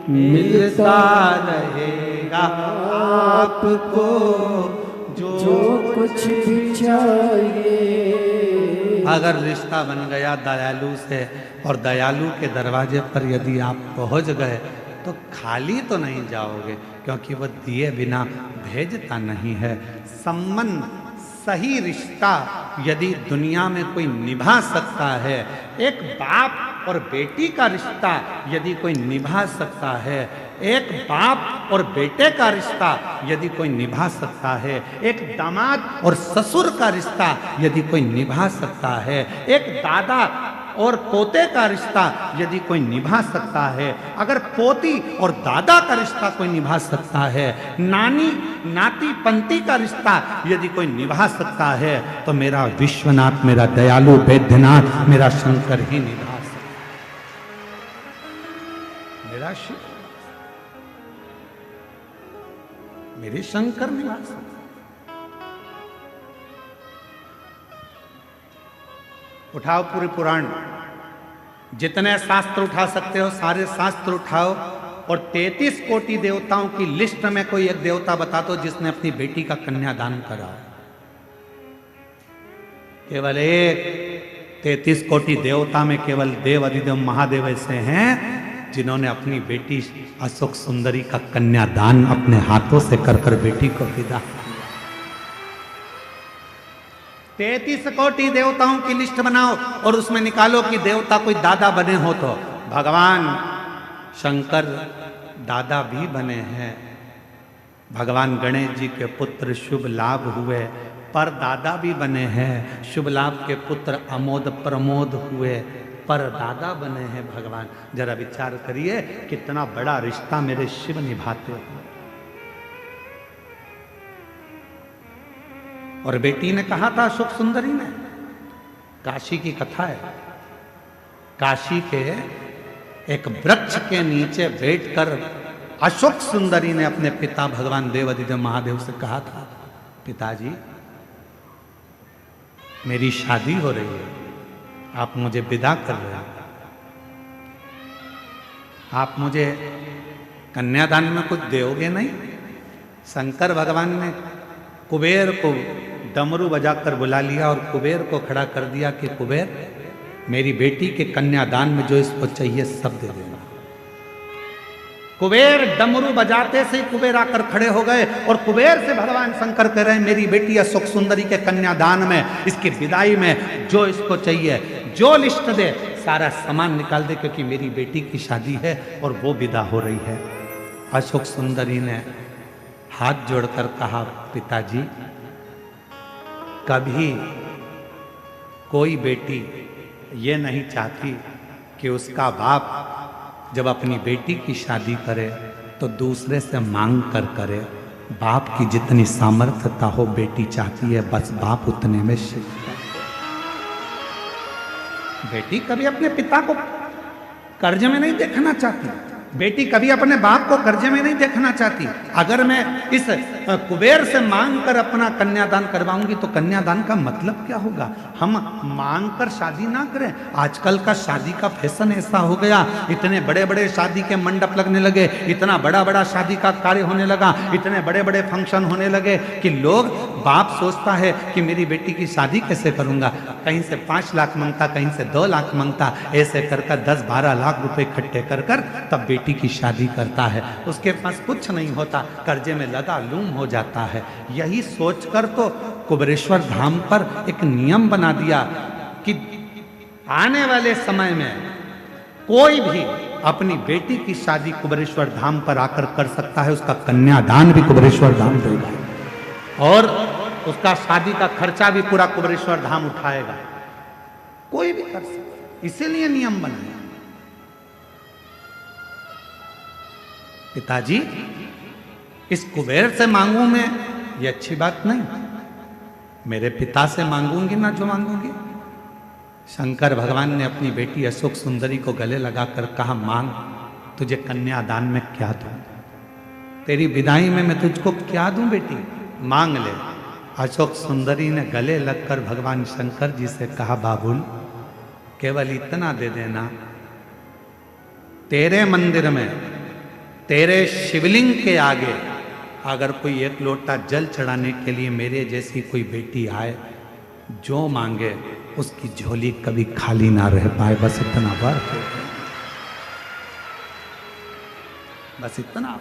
मिलता रहेगा आपको जो कुछ भी चाहिए। अगर रिश्ता बन गया दयालु से और दयालु के दरवाजे पर यदि आप पहुंच गए तो खाली तो नहीं जाओगे, क्योंकि वह दिए बिना भेजता नहीं है। संबंध, सही रिश्ता यदि दुनिया में कोई निभा सकता है, एक बाप और बेटी का रिश्ता यदि कोई निभा सकता है, एक बाप और बेटे का रिश्ता यदि कोई निभा सकता है, एक दामाद और ससुर का रिश्ता यदि कोई निभा सकता है, एक दादा और पोते का रिश्ता यदि कोई निभा सकता है, अगर पोती और दादा का रिश्ता कोई निभा सकता है, नानी नाती पंती का रिश्ता यदि कोई निभा सकता है, तो मेरा विश्वनाथ, मेरा दयालु वैद्यनाथ, मेरा शंकर ही निभा सकता है। मेरा शिव, मेरे शंकर निभा सकता है। उठाओ पूरे पुराण, जितने शास्त्र उठा सकते हो सारे शास्त्र उठाओ, और 33 कोटि देवताओं की लिस्ट में कोई एक देवता बता दो जिसने अपनी बेटी का कन्यादान करा। केवल एक, 33 कोटि देवता में केवल देव अधिदेव महादेव ऐसे हैं जिन्होंने अपनी बेटी अशोक सुंदरी का कन्यादान अपने हाथों से कर कर बेटी को विदा। 33 कोटि देवताओं की लिस्ट बनाओ और उसमें निकालो कि देवता कोई दादा बने हो तो भगवान शंकर दादा भी बने हैं। भगवान गणेश जी के पुत्र शुभ लाभ हुए पर दादा भी बने हैं। शुभ लाभ के पुत्र अमोद प्रमोद हुए पर दादा बने हैं भगवान। जरा विचार करिए कितना बड़ा रिश्ता मेरे शिव निभाते हैं। और बेटी ने कहा था अशोक सुंदरी ने, काशी की कथा है, काशी के एक वृक्ष के नीचे बैठकर अशोक सुंदरी ने अपने पिता भगवान देव अधिदेव महादेव से कहा था, पिताजी मेरी शादी हो रही है, आप मुझे विदा कर रहे हैं, आप मुझे कन्यादान में कुछ दोगे नहीं? शंकर भगवान ने कुबेर को डमरू बजाकर बुला लिया और कुबेर को खड़ा कर दिया कि कुबेर मेरी बेटी के कन्यादान में जो इसको चाहिए सब दे देना। कुबेर डमरू बजाते से कुबेर आकर खड़े हो गए और कुबेर से भगवान शंकर कह रहे हैं मेरी बेटी अशोक सुंदरी के कन्यादान में, इसकी विदाई में जो इसको चाहिए, जो लिस्ट दे सारा सामान निकाल दे, क्योंकि मेरी बेटी की शादी है और वो विदा हो रही है। अशोक सुंदरी ने हाथ जोड़कर कहा, पिताजी कभी कोई बेटी ये नहीं चाहती कि उसका बाप जब अपनी बेटी की शादी करे तो दूसरे से मांग कर करे। बाप की जितनी सामर्थ्यता हो बेटी चाहती है बस बाप उतने में शिक्षित। बेटी कभी अपने पिता को कर्ज में नहीं देखना चाहती, बेटी कभी अपने बाप को कर्जे में नहीं देखना चाहती। अगर मैं इस कुबेर से मांग कर अपना कन्यादान करवाऊंगी तो कन्यादान का मतलब क्या होगा? हम मांग कर शादी ना करें। आजकल का शादी का फैशन ऐसा हो गया, इतने बड़े बड़े शादी के मंडप लगने लगे, इतना बड़ा बड़ा शादी का कार्य होने लगा, इतने बड़े बड़े फंक्शन होने लगे कि लोग, बाप सोचता है कि मेरी बेटी की शादी कैसे करूंगा, कहीं से 5 लाख मांगता, कहीं से 2 लाख मांगता, ऐसे कर कर 10-12 लाख रुपए इकट्ठे कर कर तब बेटी की शादी करता है। उसके पास कुछ नहीं होता, कर्जे में लदा लूम हो जाता है। यही सोचकर तो कुबेरेश्वर धाम पर एक नियम बना दिया कि आने वाले समय में कोई भी अपनी बेटी की शादी कुबेरेश्वर धाम पर आकर कर सकता है, उसका कन्यादान भी कुबेरेश्वर धाम देगा और उसका शादी का खर्चा भी पूरा कुबेरेश्वर धाम उठाएगा। कोई भी कर सकता, इसीलिए नियम बनाया। पिताजी इस कुबेर से मांगू मैं, ये अच्छी बात नहीं, मेरे पिता से मांगूंगी ना जो मांगूंगी। शंकर भगवान ने अपनी बेटी अशोक सुंदरी को गले लगाकर कहा, मांग, तुझे कन्यादान में क्या दूं, तेरी विदाई में मैं तुझको क्या दूं बेटी, मांग ले। अशोक सुंदरी ने गले लगकर भगवान शंकर जी से कहा, बाबुल केवल इतना दे देना, तेरे मंदिर में तेरे शिवलिंग के आगे अगर कोई एक लोटा जल चढ़ाने के लिए मेरे जैसी कोई बेटी आए, जो मांगे उसकी झोली कभी खाली ना रह पाए, बस इतना बात है, बस इतना।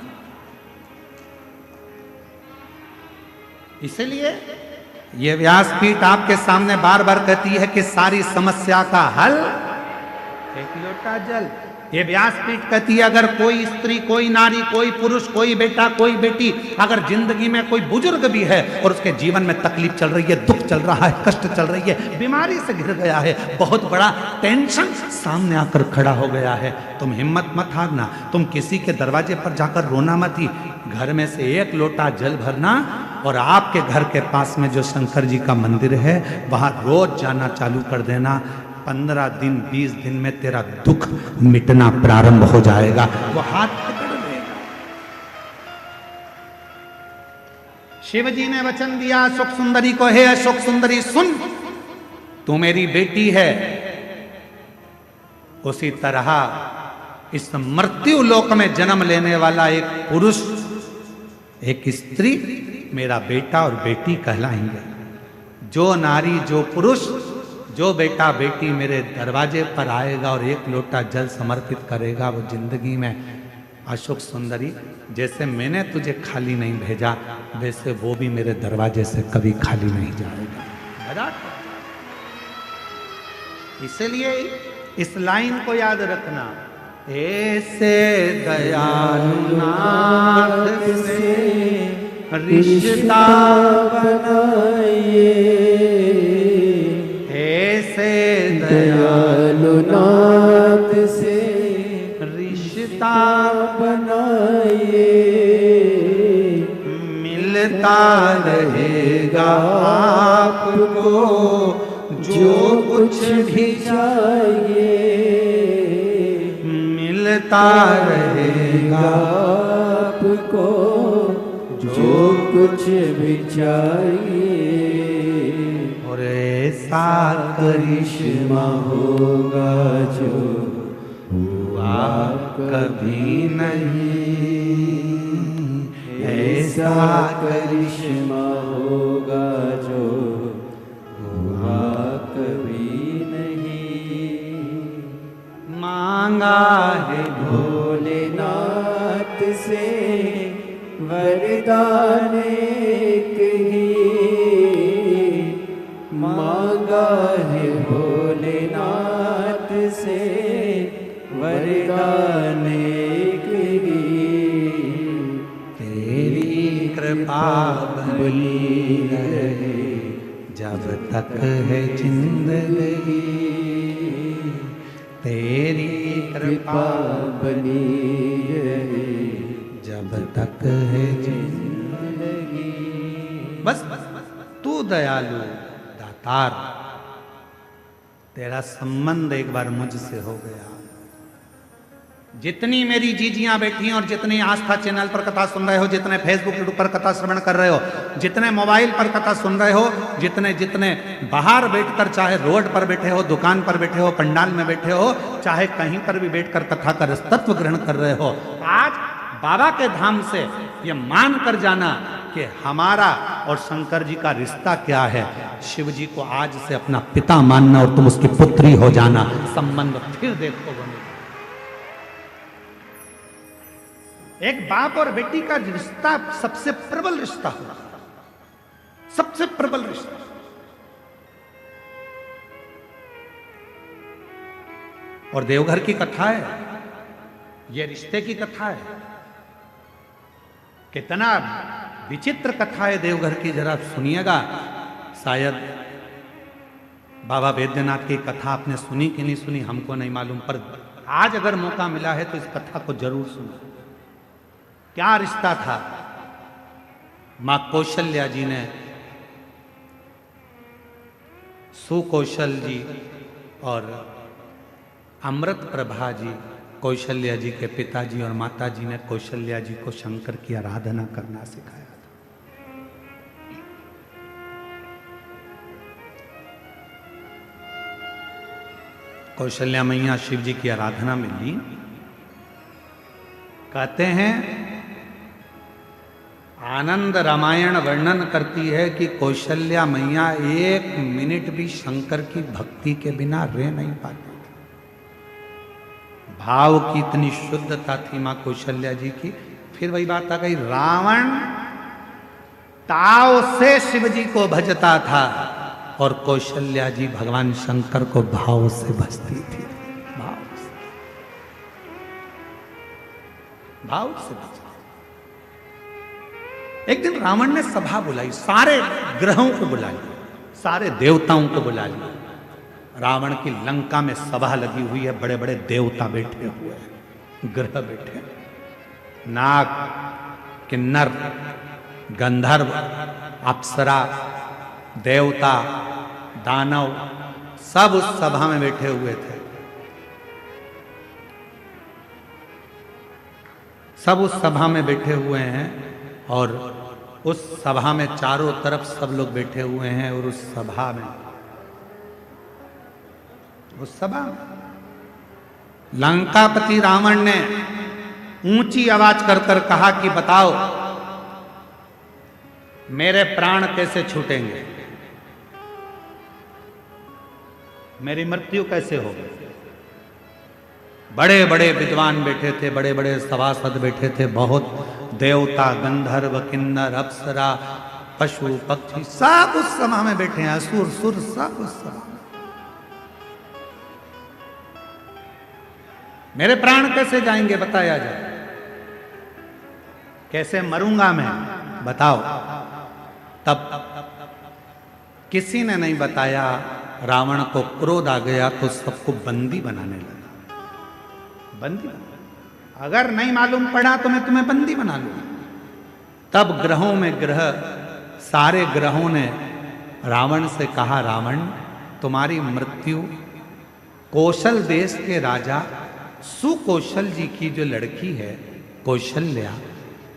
इसलिए ये व्यासपीठ आपके सामने बार बार कहती है कि सारी समस्या का हल एक लोटा जल। ये व्यासपीठ कहती है अगर कोई स्त्री, कोई नारी, कोई पुरुष, कोई बेटा, कोई बेटी, अगर जिंदगी में कोई बुजुर्ग भी है और उसके जीवन में तकलीफ चल रही है, दुख चल रहा है, कष्ट चल रही है, बीमारी से घिर गया है, बहुत बड़ा टेंशन सामने आकर खड़ा हो गया है, तुम हिम्मत मत हारना, तुम किसी के दरवाजे पर जाकर रोना मत ही, घर में से एक लोटा जल भरना और आपके घर के पास में जो शंकर जी का मंदिर है वहां रोज जाना चालू कर देना। 15 दिन 20 दिन में तेरा दुख मिटना प्रारंभ हो जाएगा। वो हाथ पकड़ लेगा। शिव जी ने वचन दिया सुख सुंदरी को, हे अशोक सुंदरी सुन, तू मेरी बेटी है। उसी तरह इस मृत्यु लोक में जन्म लेने वाला एक पुरुष, एक स्त्री मेरा बेटा और बेटी कहलाएंगे। जो नारी, जो पुरुष, जो बेटा बेटी मेरे दरवाजे पर आएगा और एक लोटा जल समर्पित करेगा, वो जिंदगी में अशोक सुंदरी, जैसे मैंने तुझे खाली नहीं भेजा वैसे वो भी मेरे दरवाजे से कभी खाली नहीं जाएगा। इसलिए इस लाइन को याद रखना, ऐसे दयालु नाथ से रिश्ता बनाइए, ऐसे दयालु नाथ से रिश्ता बनाइए, मिलता रहेगा आपको जो कुछ भी चाहिए, मिलता रहेगा आपको जो कुछ भी चाहिए, और ऐसा करिश्मा होगा जो हुआ कभी नहीं, ऐसा करिश्मा होगा जो हुआ कभी नहीं। मांगा है भोलेनाथ से वरदान एक ही, मांगा है भोलेनाथ से वरदान एक ही, तेरी कृपा बनी रहे जब तक है जिंदगी, तेरी कृपा बनी रहे जब तक है जिंदगी। बस तू दयालु दातार, तेरा संबंध एक बार मुझसे हो गया। जितनी मेरी जीजियां बैठी हैं और जितनी आस्था चैनल पर कथा सुन रहे हो, जितने फेसबुक यूट्यूब पर कथा श्रवण कर रहे हो, जितने मोबाइल पर कथा सुन रहे हो, जितने जितने बाहर बैठकर, चाहे रोड पर बैठे हो, दुकान पर बैठे हो, पंडाल में बैठे हो, चाहे कहीं पर भी बैठकर कथा का रसतत्व ग्रहण कर रहे हो, आज बाबा के धाम से ये मान कर जाना कि हमारा और शंकर जी का रिश्ता क्या है। शिव जी को आज से अपना पिता मानना और तुम उसकी पुत्री हो जाना, संबंध फिर देखो बनेगा। एक बाप और बेटी का रिश्ता सबसे प्रबल रिश्ता होता है, सबसे प्रबल रिश्ता। और देवघर की कथा है, यह रिश्ते की कथा है। कितना विचित्र कथा है देवघर की, जरा सुनिएगा। शायद बाबा वैद्यनाथ की कथा आपने सुनी कि नहीं सुनी हमको नहीं मालूम, पर आज अगर मौका मिला है तो इस कथा को जरूर सुनो। क्या रिश्ता था। मां कौशल्या जी ने सुकौशल जी और अमृत प्रभा जी, कौशल्या जी के पिताजी और माता जी ने कौशल्या जी को शंकर की आराधना करना सिखाया था। कौशल्या मैया शिव जी की आराधना में लीन, कहते हैं आनंद रामायण वर्णन करती है कि कौशल्या मैया 1 मिनट भी शंकर की भक्ति के बिना रह नहीं पाती। भाव की इतनी शुद्धता थी मां कौशल्या जी की। फिर वही बात आ गई, रावण ताव से शिव जी को भजता था और कौशल्या जी भगवान शंकर को भाव से भजती थी। भाव से भजती। एक दिन रावण ने सभा बुलाई, सारे ग्रहों को बुला लिया, सारे देवताओं को बुला लिया। रावण की लंका में सभा लगी हुई है, बड़े बड़े देवता बैठे हुए हैं, ग्रह बैठे, नाग, किन्नर, गंधर्व, अप्सरा, देवता, दानव, सब उस सभा में बैठे हुए थे। सब उस सभा में बैठे हुए हैं और उस सभा में चारों तरफ सब लोग बैठे हुए हैं और उस सभा में लंकापति रावण ने ऊंची आवाज कर कर कहा कि बताओ मेरे प्राण कैसे छूटेंगे, मेरी मृत्यु कैसे होगी। बड़े बड़े विद्वान बैठे थे, बड़े बड़े सभासद बैठे थे, बहुत देवता, गंधर्व, किन्नर, अप्सरा, पशु पक्षी सब उस सभा में बैठे हैं, असुर सुर सब उस सभा में। मेरे प्राण कैसे जाएंगे बताया जाए, कैसे मरूंगा मैं बताओ। तब किसी ने नहीं बताया। रावण को क्रोध आ गया तो सबको बंदी बनाने लगा। बंदी, अगर नहीं मालूम पड़ा तो मैं तुम्हें बंदी बना लूंगा। तब ग्रहों में ग्रह, सारे ग्रहों ने रावण से कहा, रावण तुम्हारी मृत्यु कौशल देश के राजा सुकौशल जी की जो लड़की है कौशल्या,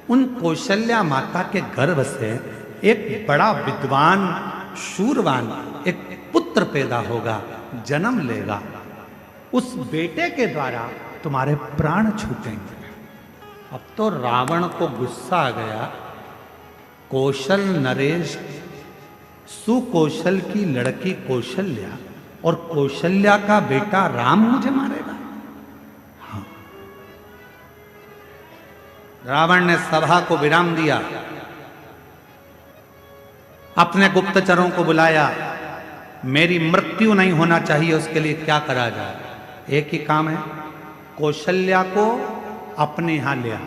उन कौशल्या माता के गर्भ से एक बड़ा विद्वान शूरवान एक पुत्र पैदा होगा, जन्म लेगा। उस बेटे के द्वारा तुम्हारे प्राण छूटेंगे। अब तो रावण को गुस्सा आ गया। कौशल नरेश, सुकौशल की लड़की कौशल्या और कौशल्या का बेटा राम मुझे मारेगा। हाँ। रावण ने सभा को विराम दिया, अपने गुप्तचरों को बुलाया। मेरी मृत्यु नहीं होना चाहिए, उसके लिए क्या करा जाए। एक ही काम है, कौशल्या को अपने यहां ले आ।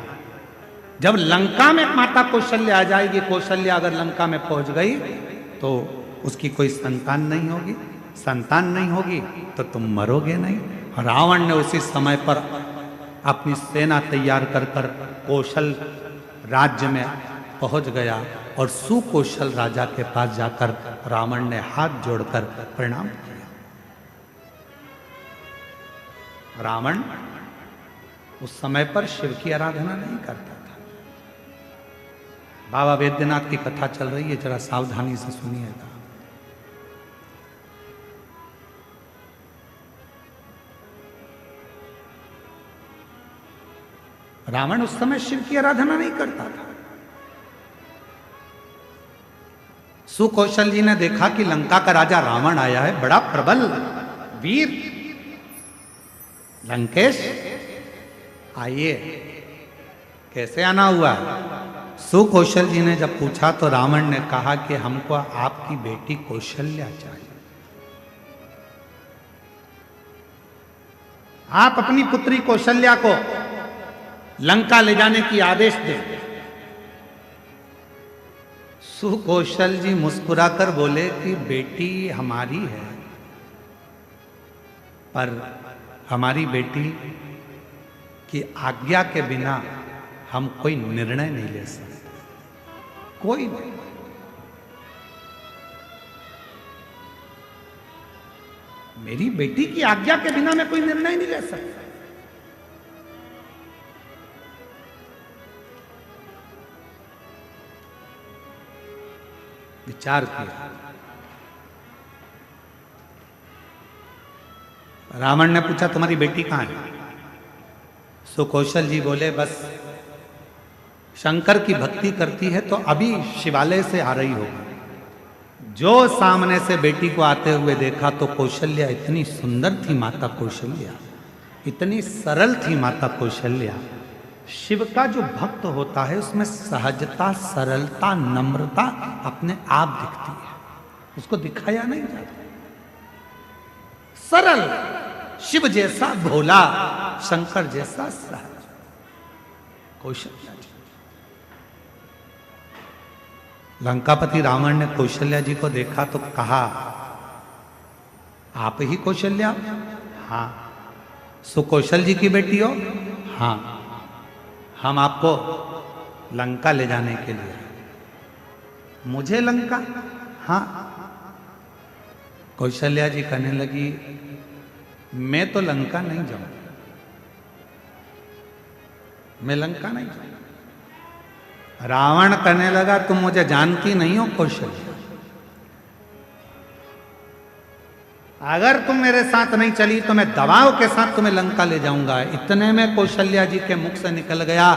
जब लंका में माता कौशल्या आ जाएगी, कौशल्या अगर लंका में पहुंच गई तो उसकी कोई संतान नहीं होगी, संतान नहीं होगी तो तुम मरोगे नहीं। रावण ने उसी समय पर अपनी सेना तैयार कर कर कौशल राज्य में पहुंच गया और सुकौशल राजा के पास जाकर रावण ने हाथ जोड़कर प्रणाम किया। रावण उस समय पर शिव की आराधना नहीं करता था। बाबा वैद्यनाथ की कथा चल रही है, जरा सावधानी से सुनिएगा। रावण उस समय शिव की आराधना नहीं करता था। सुकौशल जी ने देखा कि लंका का राजा रावण आया है, बड़ा प्रबल वीर। लंकेश आइए। कैसे आना हुआ? सुकौशल जी ने जब पूछा तो रावण ने कहा कि हमको आपकी बेटी कौशल्या चाहिए। आप अपनी पुत्री कौशल्या को लंका ले जाने की आदेश दें। सुकौशल जी मुस्कुराकर बोले कि बेटी हमारी है, पर हमारी बेटी की आज्ञा के बिना हम कोई निर्णय नहीं ले सकते, कोई नहीं। मेरी बेटी की आज्ञा के बिना मैं कोई निर्णय नहीं ले सकता। विचार किया। रावण ने पूछा तुम्हारी बेटी कहां है? सुकौशल जी बोले बस शंकर की भक्ति करती है तो अभी शिवालय से आ रही होगी। जो सामने से बेटी को आते हुए देखा तो कौशल्या इतनी सुंदर थी माता कौशल्या, इतनी सरल थी माता कौशल्या। शिव का जो भक्त होता है उसमें सहजता, सरलता, नम्रता अपने आप दिखती है, उसको दिखाया नहीं जाता। सरल, शिव जैसा भोला, शंकर जैसा सहज कौशल्या जी। लंकापति रावण ने कौशल्या जी को देखा तो कहा, आप ही कौशल्या? हाँ। सुकौशल जी की बेटी हो? हाँ। हम आपको लंका ले जाने के लिए। मुझे लंका? हाँ। कौशल्या जी कहने लगी, मैं तो लंका नहीं जाऊं, मैं लंका नहीं जाऊं। रावण कहने लगा, तुम मुझे जानती नहीं हो कौशल्या, अगर तुम मेरे साथ नहीं चली तो मैं दबाव के साथ तुम्हें लंका ले जाऊंगा। इतने में कौशल्या जी के मुख से निकल गया,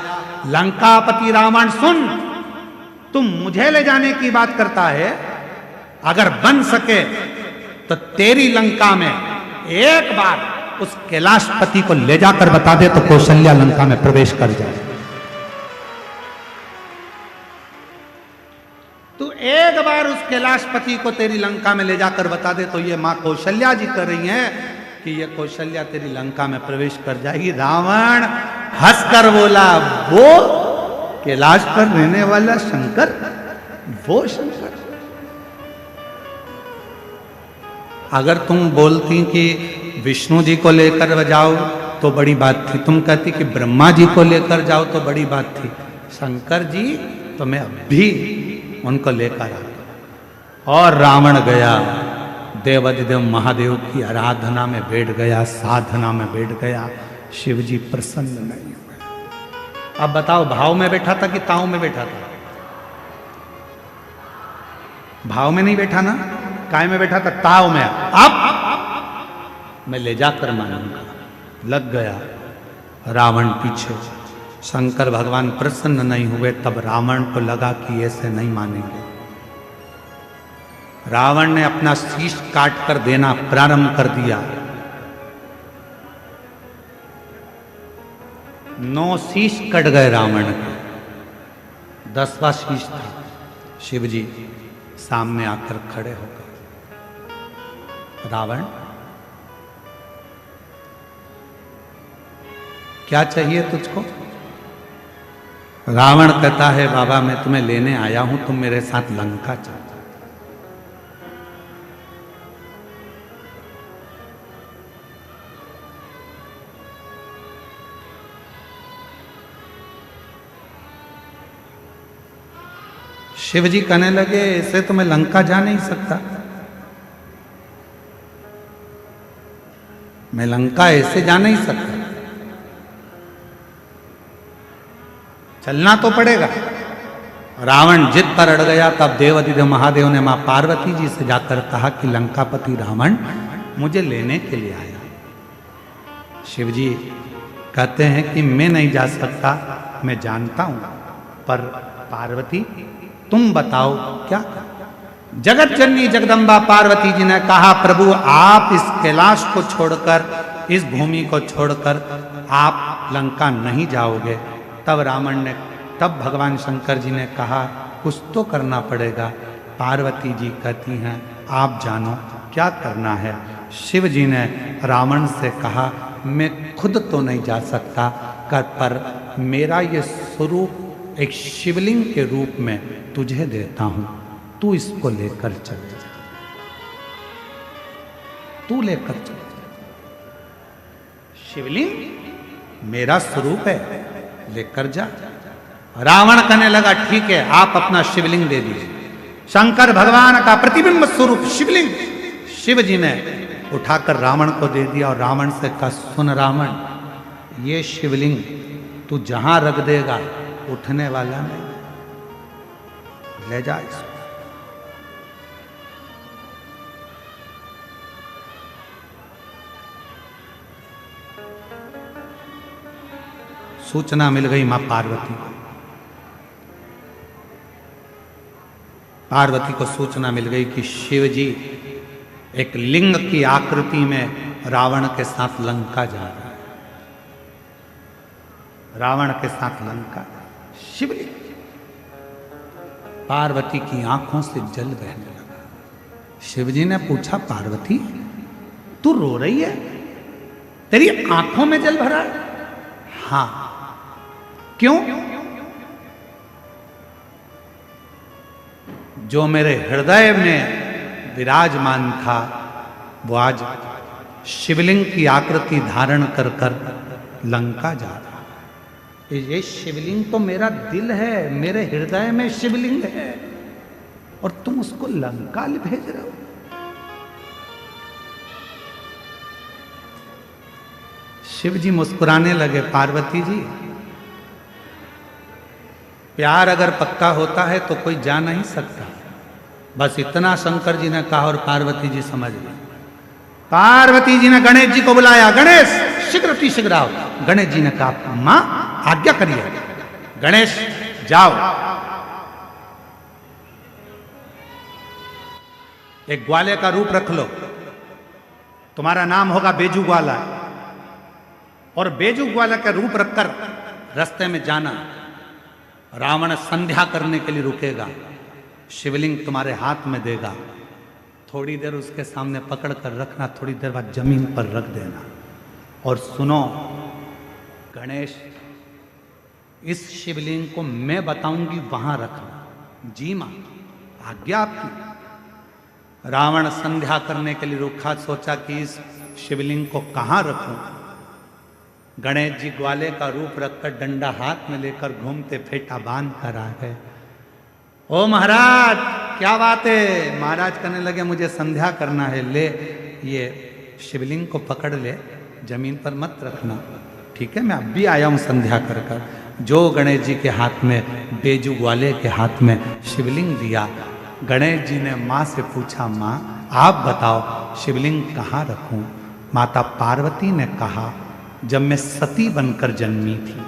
लंकापति रावण सुन, तुम मुझे ले जाने की बात करता है, अगर बन सके तो तेरी लंका में एक बार उस कैलाशपति को ले जाकर बता दे तो कौशल्या लंका में प्रवेश कर जाए। तू एक बार उस कैलाशपति को तेरी लंका में ले जाकर बता दे तो ये मां कौशल्या जी कर रही हैं कि ये कौशल्या तेरी लंका में प्रवेश कर जाएगी। रावण हंसकर बोला, वो कैलाश पर रहने वाला शंकर, वो शंकर? अगर तुम बोलती कि विष्णु जी को लेकर जाओ तो बड़ी बात थी, तुम कहती कि ब्रह्मा जी को लेकर जाओ तो बड़ी बात थी, शंकर जी तो मैं अभी उनको लेकर आता। और रावण गया, देवाधिदेव महादेव की आराधना में बैठ गया, साधना में बैठ गया। शिव जी प्रसन्न नहीं हुए। अब बताओ, भाव में बैठा था कि ताव में बैठा था? भाव में नहीं बैठा ना, काय में बैठा था? ताव में। अब मैं ले जाकर मानूंगा। लग गया रावण पीछे। शंकर भगवान प्रसन्न नहीं हुए, तब रावण को लगा कि ऐसे नहीं मानेंगे। रावण ने अपना शीश काट कर देना प्रारंभ कर दिया। 9 शीश कट गए रावण के, 10वां शीश था। शिव जी सामने आकर खड़े हो गए। रावण, क्या चाहिए तुझको? रावण कहता है, बाबा मैं तुम्हें लेने आया हूं, तुम मेरे साथ लंका चलो। शिव जी कहने लगे, ऐसे तो मैं लंका जा नहीं सकता, मैं लंका ऐसे जा नहीं सकता, चलना तो पड़ेगा। रावण जिद पर अड़ गया। तब देवाधिदेव महादेव ने मां पार्वती जी से जाकर कहा कि लंकापति रावण मुझे लेने के लिए आया। शिव जी कहते हैं कि मैं नहीं जा सकता, मैं जानता हूं, पर पार्वती तुम बताओ क्या? जगत जननी जगदम्बा पार्वती जी ने कहा, प्रभु आप इस कैलाश को छोड़कर, इस भूमि को छोड़कर आप लंका नहीं जाओगे। तब भगवान शंकर जी ने कहा, कुछ तो करना पड़ेगा। पार्वती जी कहती हैं, आप जानो क्या करना है। शिव जी ने रावण से कहा, मैं खुद तो नहीं जा सकता, पर मेरा ये स्वरूप एक शिवलिंग के रूप में तुझे देता हूं, तू इसको लेकर चल जा, तू लेकर चल। शिवलिंग मेरा स्वरूप है, लेकर जा। रावण कहने लगा, ठीक है, आप अपना शिवलिंग दे दीजिए। शंकर भगवान का प्रतिबिंब स्वरूप शिवलिंग शिव जी ने उठाकर रावण को दे दिया। और रावण से कहा, सुन रावण, ये शिवलिंग तू जहां रख देगा उठने वाला नहीं, ले जा इसको। सूचना मिल गई मां पार्वती को। पार्वती को सूचना मिल गई कि शिव जी एक लिंग की आकृति में रावण के साथ लंका जा रहा है। रावण के साथ लंका, शिवलिंग। पार्वती की आंखों से जल बहने लगा। शिवजी ने पूछा, पार्वती तू रो रही है? तेरी आंखों में जल भरा है? हां। क्यों? जो मेरे हृदय में विराजमान था वो आज शिवलिंग की आकृति धारण कर कर लंका जा रहा है। ये शिवलिंग तो मेरा दिल है, मेरे हृदय में शिवलिंग है, और तुम उसको लंका भेज रहे हो। शिव जी मुस्कुराने लगे, पार्वती जी प्यार अगर पक्का होता है तो कोई जा नहीं सकता। बस इतना शंकर जी ने कहा और पार्वती जी समझ गई। पार्वती जी ने गणेश जी को बुलाया, गणेश शीघ्र आओ। गणेश जी ने कहा, मां आज्ञा करिए। गणेश जाओ, एक ग्वाले का रूप रख लो, तुम्हारा नाम होगा बेजू ग्वाला, और बेजू ग्वाला का रूप रखकर रास्ते में जाना। रावण संध्या करने के लिए रुकेगा, शिवलिंग तुम्हारे हाथ में देगा, थोड़ी देर उसके सामने पकड़ कर रखना, थोड़ी देर बाद जमीन पर रख देना। और सुनो गणेश, इस शिवलिंग को मैं बताऊंगी वहां रखना। जी मां, आज्ञा आपकी। रावण संध्या करने के लिए रुका, सोचा कि इस शिवलिंग को कहां रखूं। गणेश जी ग्वाले का रूप रखकर डंडा हाथ में लेकर घूमते फेटा बांध कर आ गए। ओ महाराज क्या बात है? महाराज कहने लगे, मुझे संध्या करना है, ले ये शिवलिंग को पकड़ ले, जमीन पर मत रखना। ठीक है, मैं अब भी आया हूं संध्या कर कर। जो गणेश जी के हाथ में, बेजू ग्वाले के हाथ में शिवलिंग दिया, गणेश जी ने मां से पूछा, मां आप बताओ शिवलिंग कहाँ रखूं? माता पार्वती ने कहा, जब मैं सती बनकर जन्मी थी,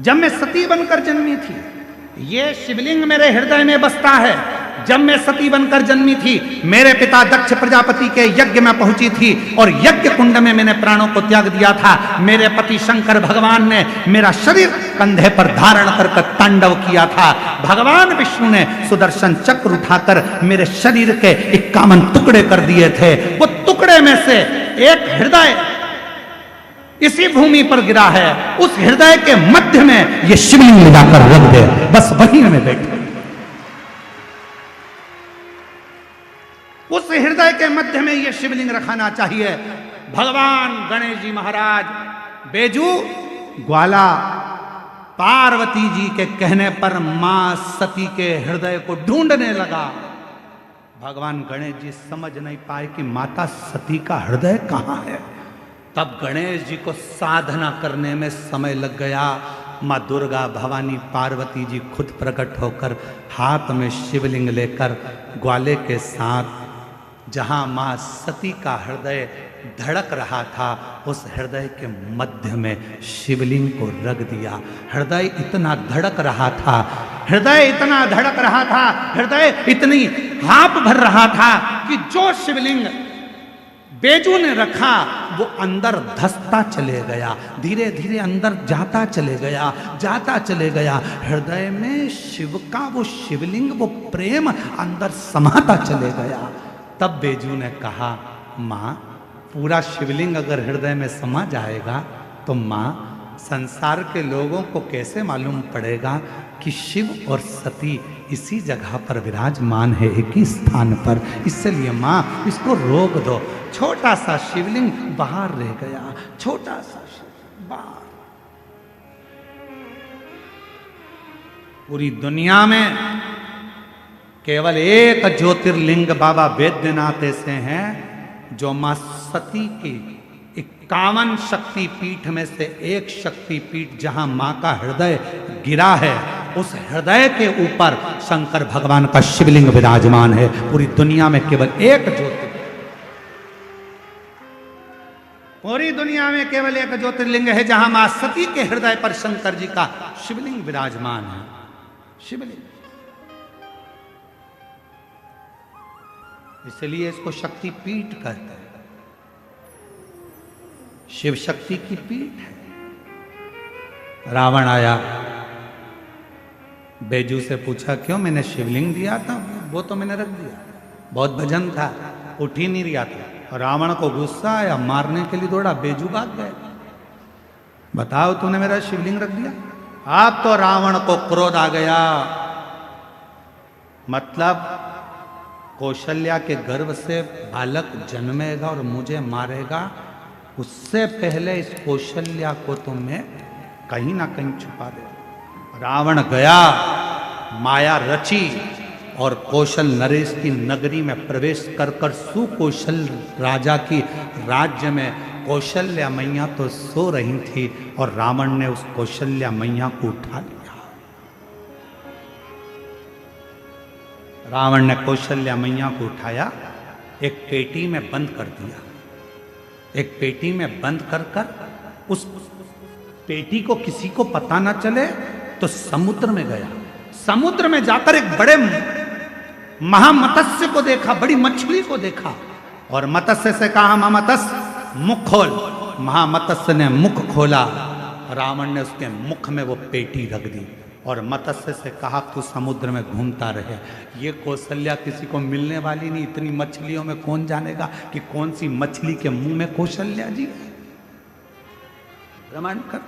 जब मैं सती बनकर जन्मी थी, ये शिवलिंग मेरे हृदय में बसता है। जब मैं सती बनकर जन्मी थी, मेरे पिता दक्ष प्रजापति के यज्ञ में पहुंची थी और यज्ञ कुंड में मैंने प्राणों को त्याग दिया था। मेरे पति शंकर भगवान ने मेरा शरीर कंधे पर धारण कर तांडव किया था। भगवान विष्णु ने सुदर्शन चक्र उठाकर मेरे शरीर के 51 टुकड़े कर दिए थे। वो टुकड़े में से एक हृदय इसी भूमि पर गिरा है, उस हृदय के मध्य में ये शिवलिंग लगाकर रख दे, बस वहीं में बैठे। उस हृदय के मध्य में ये शिवलिंग रखाना चाहिए। भगवान गणेश जी महाराज बेजू ग्वाला पार्वती जी के कहने पर मां सती के हृदय को ढूंढने लगा। भगवान गणेश जी समझ नहीं पाए कि माता सती का हृदय कहां है। तब गणेश जी को साधना करने में समय लग गया। माँ दुर्गा भवानी पार्वती जी खुद प्रकट होकर हाथ में शिवलिंग लेकर ग्वाले के साथ जहां माँ सती का हृदय धड़क रहा था, उस हृदय के मध्य में शिवलिंग को रख दिया। हृदय इतना धड़क रहा था, हृदय इतना धड़क रहा था, हृदय इतनी हाँप भर रहा था कि जो शिवलिंग बेजू ने रखा वो अंदर धसता चले गया, धीरे धीरे अंदर जाता चले गया, जाता चले गया। हृदय में शिव का वो शिवलिंग, वो प्रेम अंदर समाता चले गया। तब बेजू ने कहा, माँ पूरा शिवलिंग अगर हृदय में समा जाएगा तो माँ संसार के लोगों को कैसे मालूम पड़ेगा कि शिव और सती इसी जगह पर विराजमान है, एक ही स्थान पर। इसलिए माँ इसको रोक दो। छोटा सा शिवलिंग बाहर रह गया, छोटा सा शिवलिंग बाहर। पूरी दुनिया में केवल एक ज्योतिर्लिंग बाबा वैद्यनाथ ऐसे हैं जो मां सती की 51 शक्ति पीठ में से एक शक्ति पीठ जहां मां का हृदय गिरा है, उस हृदय के ऊपर शंकर भगवान का शिवलिंग विराजमान है। पूरी दुनिया में केवल एक ज्योतिर्लिंग, पूरी दुनिया दुनिया में केवल एक ज्योतिर्लिंग है जहां मां सती के हृदय पर शंकर जी का शिवलिंग विराजमान है। शिवलिंग, इसलिए इसको शक्ति पीठ कहते हैं। शिव शक्ति की पीठ है। रावण आया, बैजू से पूछा क्यों? मैंने शिवलिंग दिया था, वो तो मैंने रख दिया, बहुत भजन था, उठ ही नहीं रहा था। रावण को गुस्सा आया, मारने के लिए दौड़ा, बैजू भाग गए। बताओ, तूने मेरा शिवलिंग रख दिया। अब तो रावण को क्रोध आ गया, मतलब कौशल्या के गर्भ से बालक जन्मेगा और मुझे मारेगा, उससे पहले इस कौशल्या को तो मैं कहीं ना कहीं छुपा दे। रावण गया, माया रची और कौशल नरेश की नगरी में प्रवेश कर कर सुकौशल राजा की राज्य में कौशल्या मैया तो सो रही थी और रावण ने उस कौशल्या मैया को उठा लिया। रावण ने कौशल्या मैया को उठाया, एक पेटी में बंद कर दिया। एक पेटी में बंद कर कर उस पेटी को किसी को पता ना चले तो समुद्र में गया। समुद्र में जाकर एक बड़े महामत्स्य को देखा, बड़ी मछली को देखा और मत्स्य से कहा, महामत्स्य मुख खोल। महामत्स्य ने मुख खोला, रावण ने उसके मुख में वो पेटी रख दी और मत्स्य से कहा तू समुद्र में घूमता रहे। ये कौशल्या किसी को मिलने वाली नहीं, इतनी मछलियों में कौन जानेगा कि कौन सी मछली के मुंह में कौशल्या जी है। प्रमाण कर।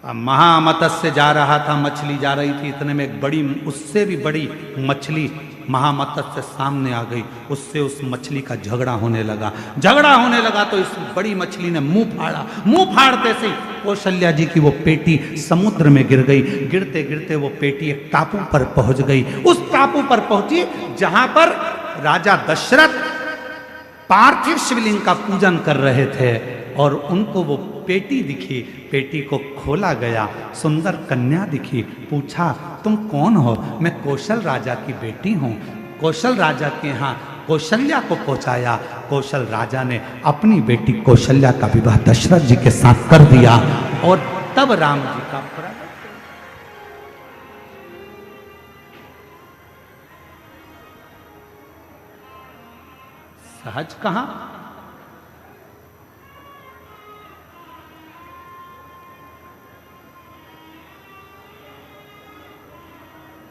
महामत्स्य जा रहा था, मछली जा रही थी, इतने में एक बड़ी, उससे भी बड़ी मछली महामत्स्य सामने आ गई। उससे उस मछली का झगड़ा होने लगा। झगड़ा होने लगा तो इस बड़ी मछली ने मुंह फाड़ा। मुंह फाड़ते से कौशल्या जी की वो पेटी समुद्र में गिर गई। गिरते गिरते वो पेटी एक टापू पर पहुंच गई। उस टापू पर पहुंची जहां पर राजा दशरथ पार्थिव शिवलिंग का पूजन कर रहे थे और उनको वो पेटी दिखी। पेटी को खोला गया, सुंदर कन्या दिखी। पूछा तुम कौन हो? मैं कौशल राजा की बेटी हूँ। कौशल राजा के यहाँ कौशल्या को पहुंचाया। कौशल राजा ने अपनी बेटी कौशल्या का विवाह दशरथ जी के साथ कर दिया और तब राम जी का प्रकट। सहज कहां?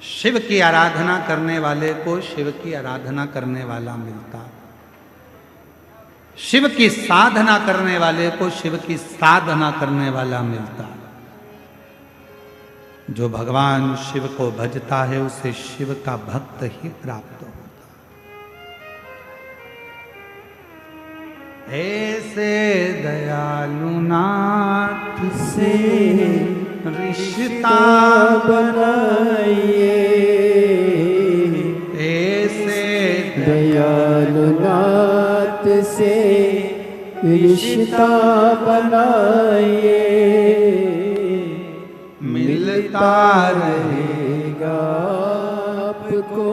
शिव की आराधना करने वाले को शिव की आराधना करने वाला मिलता। शिव की साधना करने वाले को शिव की साधना करने वाला मिलता। जो भगवान शिव को भजता है उसे शिव का भक्त ही प्राप्त होता। ऐसे दयालु नाथ से रिश्ता बनाइए, ऐसे दयालु नाथ से रिश्ता बनाइए। मिलता रहेगा आपको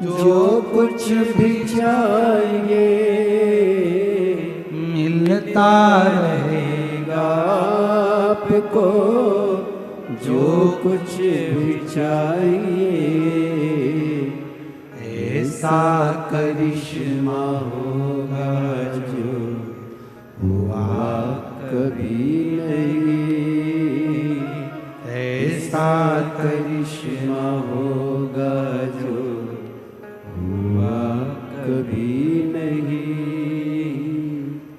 जो कुछ भी चाहिए। मिलता रहेगा आपको जो कुछ भी चाहिए। ऐसा करिश्मा होगा जो हुआ कभी नहीं। ऐसा करिश्मा होगा जो हुआ कभी नहीं।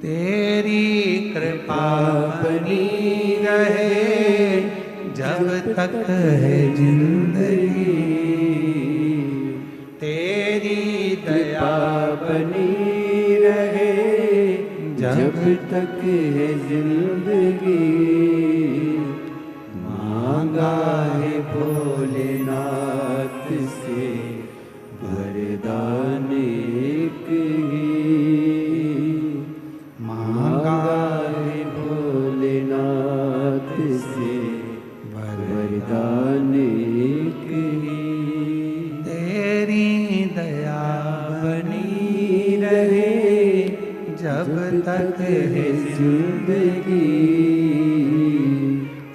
तेरी कृपा बनी रहे जब तक है जिंदगी। तेरी दया बनी रहे जब तक है जिंदगी। मांगा है भोलेनाथ से वरदान एक ही। मांगा है भोलेनाथ से वरदान एक ही। तेरी दया बनी रहे जब तक है जिंदगी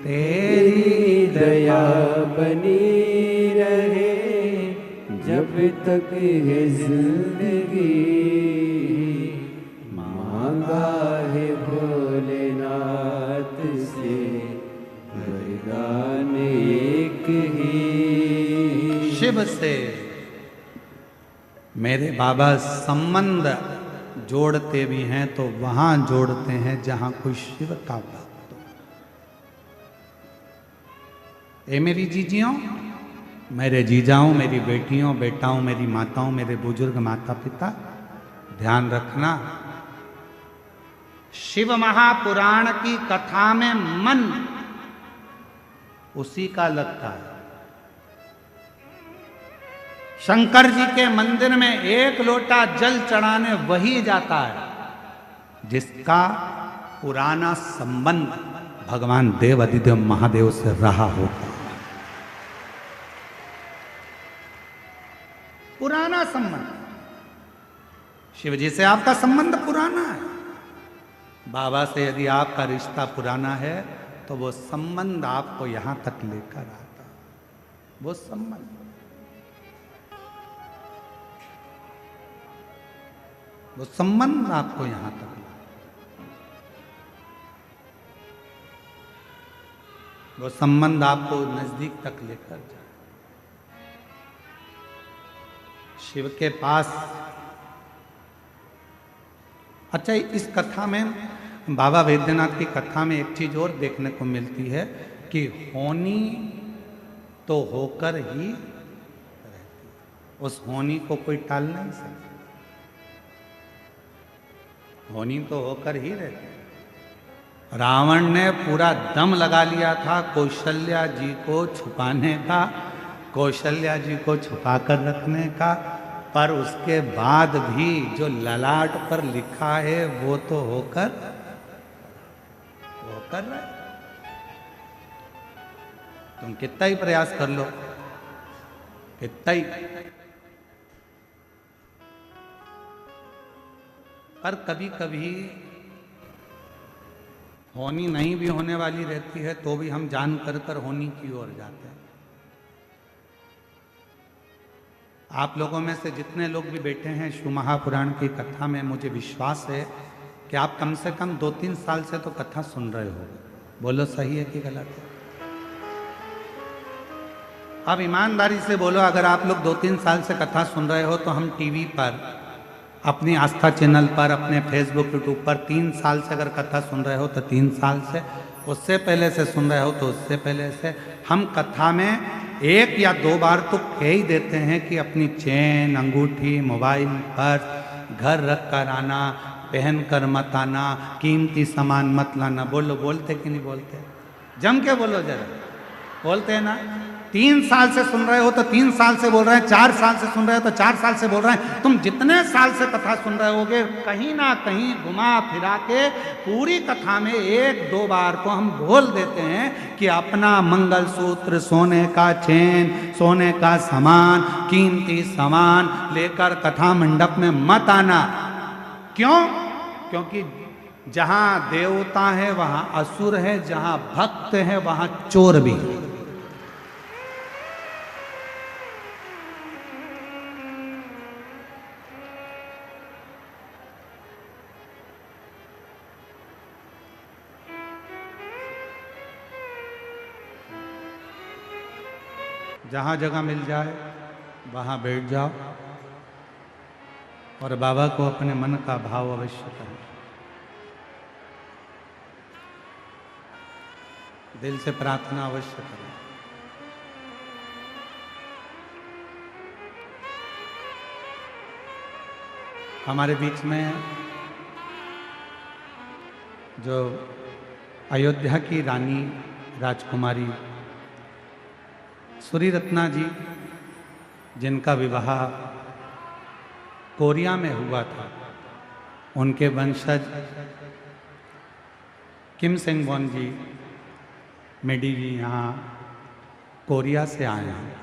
तेरी दया बनी रहे जब तक है जिंदगी। मांगा है भोलेनाथ से वरदान एक ही। शिव से मेरे बाबा संबंध जोड़ते भी हैं तो वहां जोड़ते हैं जहां कोई शिव का भक्त हो। ए मेरी जीजियों, मेरे जीजाओं, मेरी बेटियों, बेटाओं, मेरी माताओं, मेरे बुजुर्ग माता पिता, ध्यान रखना, शिव महापुराण की कथा में मन उसी का लगता है। शंकर जी के मंदिर में एक लोटा जल चढ़ाने वही जाता है जिसका पुराना संबंध भगवान देव अधिदेव महादेव से रहा होगा। पुराना संबंध। शिव जी से आपका संबंध पुराना है। बाबा से यदि आपका रिश्ता पुराना है तो वो संबंध आपको यहां तक लेकर आता है। वो संबंध, वो संबंध आपको यहां तक लाता, वो संबंध आपको नजदीक तक लेकर जाए। शिव के पास, अच्छा इस कथा में, बाबा वैद्यनाथ की कथा में एक चीज और देखने को मिलती है कि होनी तो होकर ही रहती है, उस होनी को कोई टाल नहीं सकता। होनी तो होकर ही रहती है। रावण ने पूरा दम लगा लिया था कौशल्या जी को छुपाने का, कौशल्या जी को छुपाकर रखने का, पर उसके बाद भी जो ललाट पर लिखा है वो तो होकर रहे। तुम कितना ही प्रयास कर लो, कितना ही, पर कभी कभी होनी नहीं भी होने वाली रहती है तो भी हम जान कर होनी की ओर जाते हैं। आप लोगों में से जितने लोग भी बैठे हैं शिव महापुराण की कथा में, मुझे विश्वास है कि आप कम से कम 2-3 साल से तो कथा सुन रहे हो। बोलो सही है कि गलत है? आप ईमानदारी से बोलो, अगर आप लोग 2-3 साल से कथा सुन रहे हो तो हम टीवी पर, अपनी आस्था चैनल पर, अपने फेसबुक यूट्यूब पर 3 साल से अगर कथा सुन रहे हो तो 3 साल से, उससे पहले से सुन रहे हो तो उससे पहले से, हम कथा में 1 या 2 बार तो कह ही देते हैं कि अपनी चेन, अंगूठी, मोबाइल, पर्स घर रख कर आना, पहन कर मत आना, कीमती सामान मत लाना। बोलो, बोलते कि नहीं बोलते? जम के बोलो जरा, बोलते हैं ना? 3 साल से सुन रहे हो तो 3 साल से बोल रहे हैं, 4 साल से सुन रहे हो तो 4 साल से बोल रहे हैं। तुम जितने साल से कथा सुन रहे होगे, कहीं ना कहीं घुमा फिरा के पूरी कथा में 1-2 बार को हम बोल देते हैं कि अपना मंगलसूत्र, सोने का चेन, सोने का सामान, कीमती सामान लेकर कथा मंडप में मत आना। क्यों? क्योंकि जहां देवता है वहां असुर है, जहां भक्त है वहां चोर भी है। जहाँ जगह मिल जाए वहाँ बैठ जाओ और बाबा को अपने मन का भाव अवश्य करें। दिल से प्रार्थना अवश्य करें। हमारे बीच में जो अयोध्या की रानी राजकुमारी सूरी रत्ना जी, जिनका विवाह कोरिया में हुआ था, उनके वंशज किम सेंग वॉन जी, मेडी जी यहाँ कोरिया से आए हैं।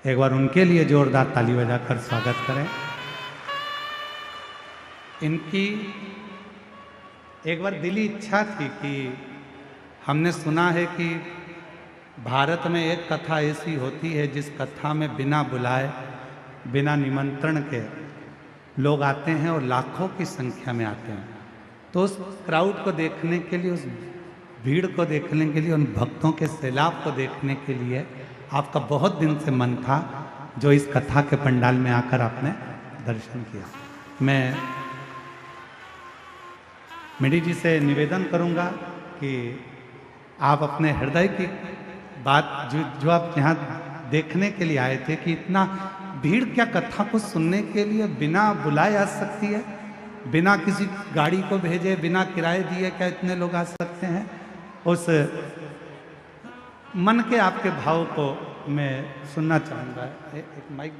एक बार उनके लिए जोरदार ताली बजाकर स्वागत करें। इनकी एक बार दिली इच्छा थी कि हमने सुना है कि भारत में एक कथा ऐसी होती है जिस कथा में बिना बुलाए, बिना निमंत्रण के लोग आते हैं और लाखों की संख्या में आते हैं। तो उस क्राउड को देखने के लिए, उस भीड़ को देखने के लिए, उन भक्तों के सैलाब को देखने के लिए आपका बहुत दिन से मन था, जो इस कथा के पंडाल में आकर आपने दर्शन किया। मैं मिडी जी से निवेदन करूंगा कि आप अपने हृदय की बात जो आप यहाँ देखने के लिए आए थे, कि इतना भीड़ क्या कथा को सुनने के लिए बिना बुलाए आ सकती है, बिना किसी गाड़ी को भेजे, बिना किराए दिए क्या इतने लोग आ सकते हैं? उस मन के आपके भाव को मैं सुनना चाहूँगा। एक माइक,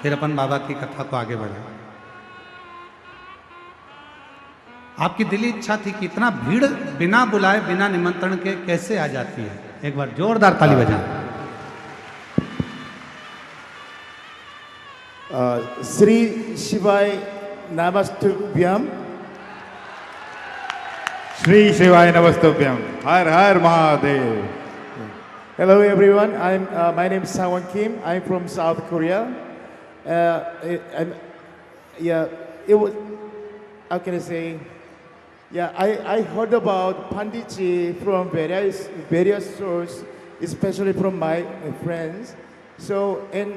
फिर अपन बाबा की कथा को आगे बढ़े। आपकी दिली इच्छा थी कि इतना भीड़ बिना बुलाए, बिना निमंत्रण के कैसे आ जाती है? एक बार जोरदार ताली बजाएं। श्री शिवाय नमस्तुभ्यम। श्री शिवाय नमस्तुभ्यम। हर हर Mahadev. Hello everyone, my name is Sangwon Kim. I'm from South Korea. How can I say? I heard about Panditji from various sources, especially from my friends. So, and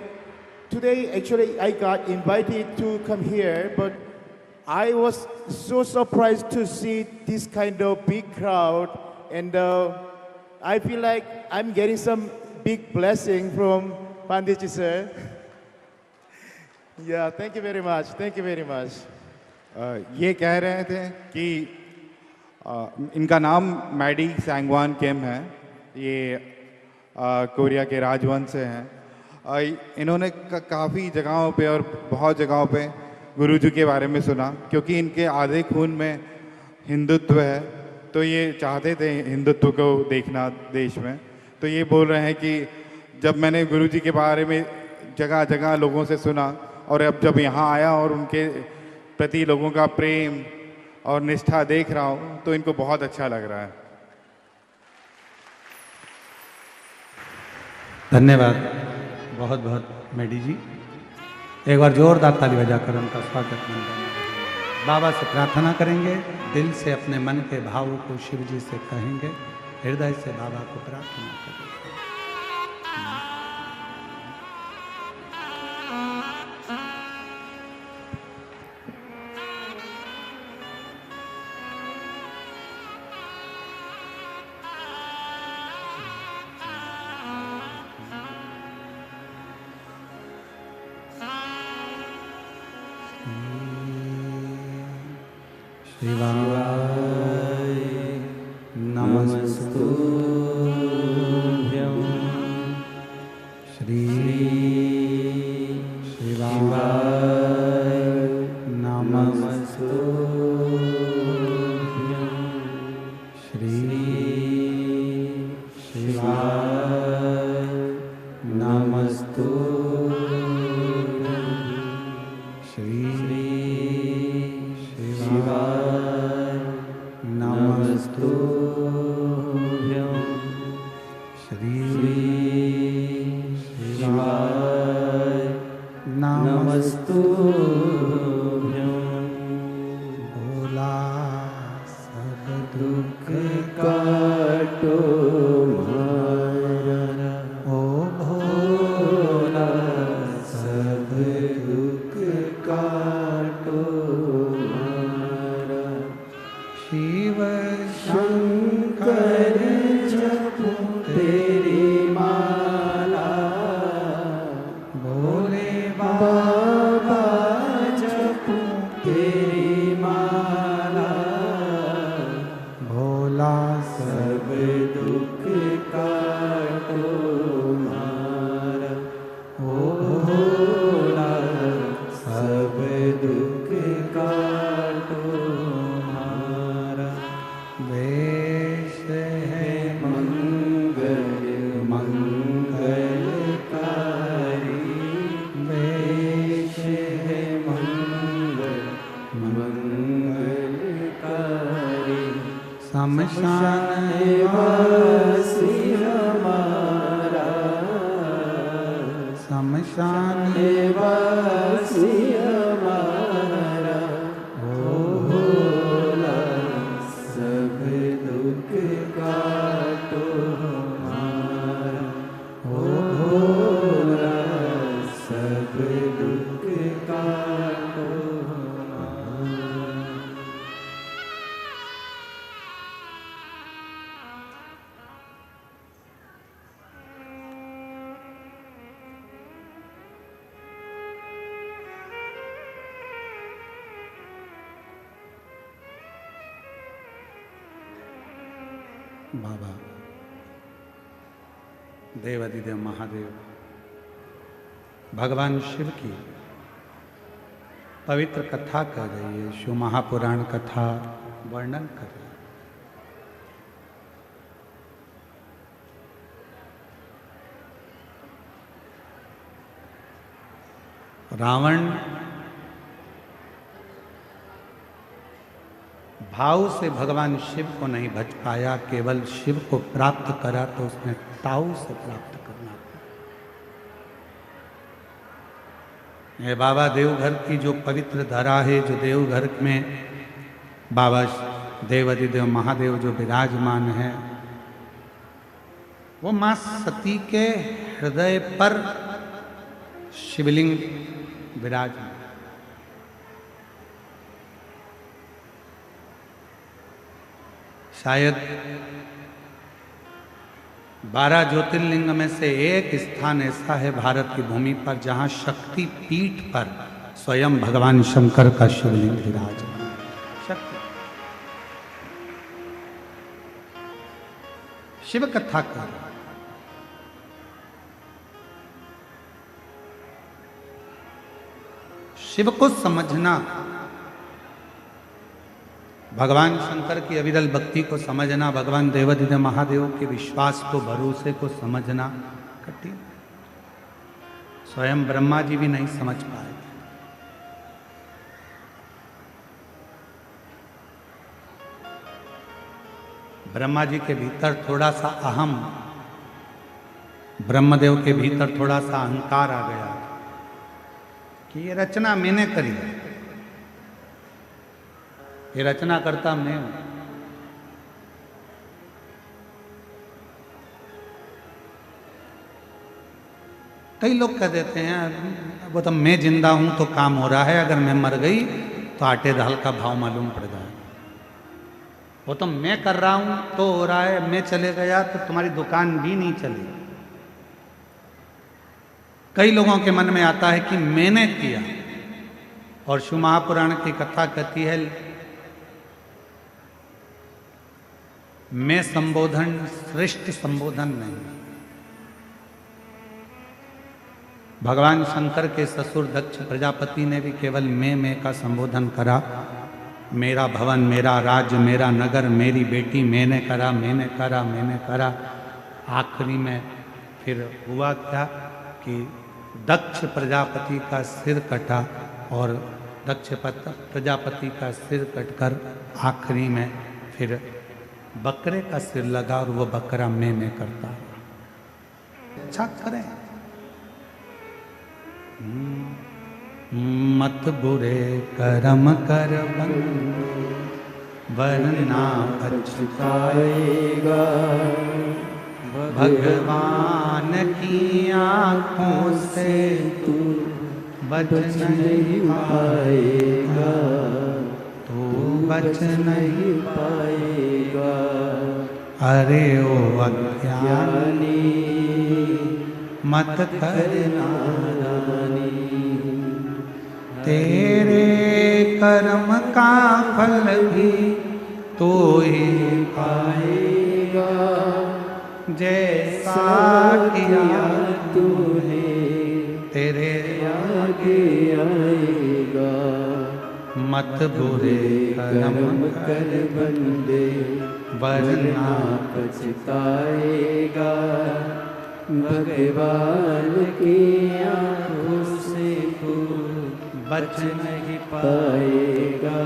today actually I got invited to come here, but I was so surprised to see this kind of big crowd, and I feel like I'm getting some big blessing from Panditji sir. Yeah, thank you very much. Thank you very much. ये कह रहे थे कि इनका नाम Maddie Sangwan किम है। ये Korea के राजवंश से हैं। इन्होंने काफ़ी जगहों पे और बहुत जगहों पे गुरुजी के बारे में सुना, क्योंकि इनके आधे खून में हिंदुत्व है, तो ये चाहते थे हिंदुत्व को देखना देश में। तो ये बोल रहे हैं कि जब मैंने गुरुजी के बारे में जगह जगह लोगों से सुना, और अब जब यहाँ आया और उनके प्रति लोगों का प्रेम और निष्ठा देख रहा हूँ, तो इनको बहुत अच्छा लग रहा है। धन्यवाद बहुत बहुत मेडी जी। एक बार जोरदार ताली बजाकर उनका स्वागत करेंगे। बाबा से प्रार्थना करेंगे, दिल से अपने मन के भावों को शिव जी से कहेंगे, हृदय से बाबा को प्रार्थना करेंगे। शिवाय नमस्तुभ्यं। श्री शिवाय नमस्तुभ्यं। श्री शिवाय नमस्तुभ्यं। श्री शिवाय नमस्तुभ्यं। श्री शिवाय नमस्तुभ्यं। भोला सब दुख काटो मारा, ओ भोला सब दुख काटो मारा। शिव शंकर जपो तेरी माला, भोले बाबा जपो तेरी माला। भोला सब दुख काटो मारा, ओ भोला सब दुख काटो मारा। वेश है मंगल शमशान वासी हमारा, शमशान वासी हमारा, ओ भोला सब दुख काटो हमारा, ओ भोला सब दुख काटो हमारा। बाबा देवाधिदेव महादेव भगवान शिव की पवित्र कथा कर रही है, शिव महापुराण कथा वर्णन कर रही है। रावण भाव से भगवान शिव को नहीं भज पाया, केवल शिव को प्राप्त करा तो उसने ताऊ से प्राप्त करना। ये बाबा देवघर की जो पवित्र धरा है, जो देवघर में बाबा देवाधिदेव महादेव जो विराजमान है, वो मां सती के हृदय पर शिवलिंग विराजमान। शायद 12 ज्योतिर्लिंग में से एक स्थान ऐसा है भारत की भूमि पर जहां शक्ति पीठ पर स्वयं भगवान शंकर का शिवलिंग विराजमान। शक्ति शिव कथा कर शिव को समझना, भगवान शंकर की अविरल भक्ति को समझना, भगवान देवाधिदेव महादेव के विश्वास को भरोसे को समझना कठिन। स्वयं ब्रह्मा जी भी नहीं समझ पाए। ब्रह्मा जी के भीतर थोड़ा सा अहम, ब्रह्मदेव के भीतर थोड़ा सा अहंकार आ गया कि ये रचना मैंने करी है, ये रचना करता मैं हूं। कई लोग कह देते हैं वो तो मैं जिंदा हूं तो काम हो रहा है, अगर मैं मर गई तो आटे दाल का भाव मालूम पड़ जाए। वो तो मैं कर रहा हूं तो हो रहा है, मैं चले गया तो तुम्हारी दुकान भी नहीं चली। कई लोगों के मन में आता है कि मैंने किया, और शिव महापुराण की कथा कहती है मैं संबोधन श्रेष्ठ संबोधन नहीं। भगवान शंकर के ससुर दक्ष प्रजापति ने भी केवल मैं का संबोधन करा। मेरा भवन, मेरा राज्य, मेरा नगर, मेरी बेटी, मैंने करा, मैंने करा, मैंने करा। आखिरी में फिर हुआ क्या कि दक्ष प्रजापति का सिर कटा, और दक्ष प्रजापति का सिर कटकर आखिरी में फिर बकरे का सिर लगा, और वो बकरा मैं करता। अच्छा करें, मत बुरे कर्म कर वरना पछताएगा, भगवान की आंखों से तू बच बच नहीं नहीं पाएगा, तू बच नहीं। पाएगा। अरे ओ अज्ञानी ज्ञानी मत करना, नादानी, तेरे कर्म का फल भी तो ही पाएगा। जैसा किया तूने तेरे आगे आएगा। मत बुरे कर्म कर्म कर बंदे वरना पछताएगा। भगवान की आंखों से तू बच नहीं पाएगा।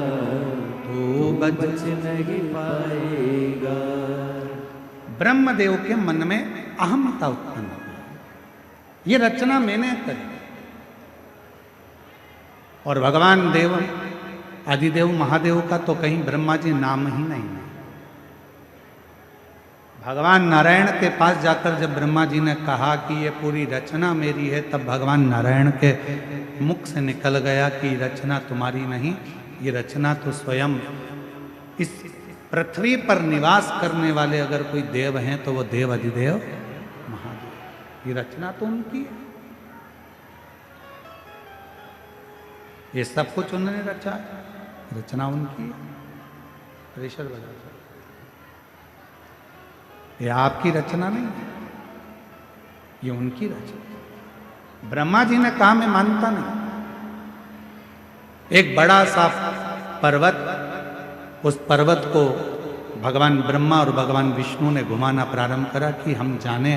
तू बच नहीं पाएगा। ब्रह्मदेव के मन में अहमता उत्पन्न हुई, ये रचना मैंने करी। और भगवान देव आदिदेव महादेव का तो कहीं ब्रह्मा जी नाम ही नहीं है। भगवान नारायण के पास जाकर जब ब्रह्मा जी ने कहा कि ये पूरी रचना मेरी है, तब भगवान नारायण के मुख से निकल गया कि रचना तुम्हारी नहीं, ये रचना तो स्वयं इस पृथ्वी पर निवास करने वाले अगर कोई देव हैं तो वो देव अधिदेव महादेव, ये रचना तो उनकी है। ये सब कुछ उन्होंने रचा है, रचना उनकी है। प्रेशर बजा, ये आपकी रचना नहीं है, ये उनकी रचना। ब्रह्मा जी ने कहा मैं मानता नहीं। एक बड़ा सा पर्वत, उस पर्वत को भगवान ब्रह्मा और भगवान विष्णु ने घुमाना प्रारंभ करा कि हम जाने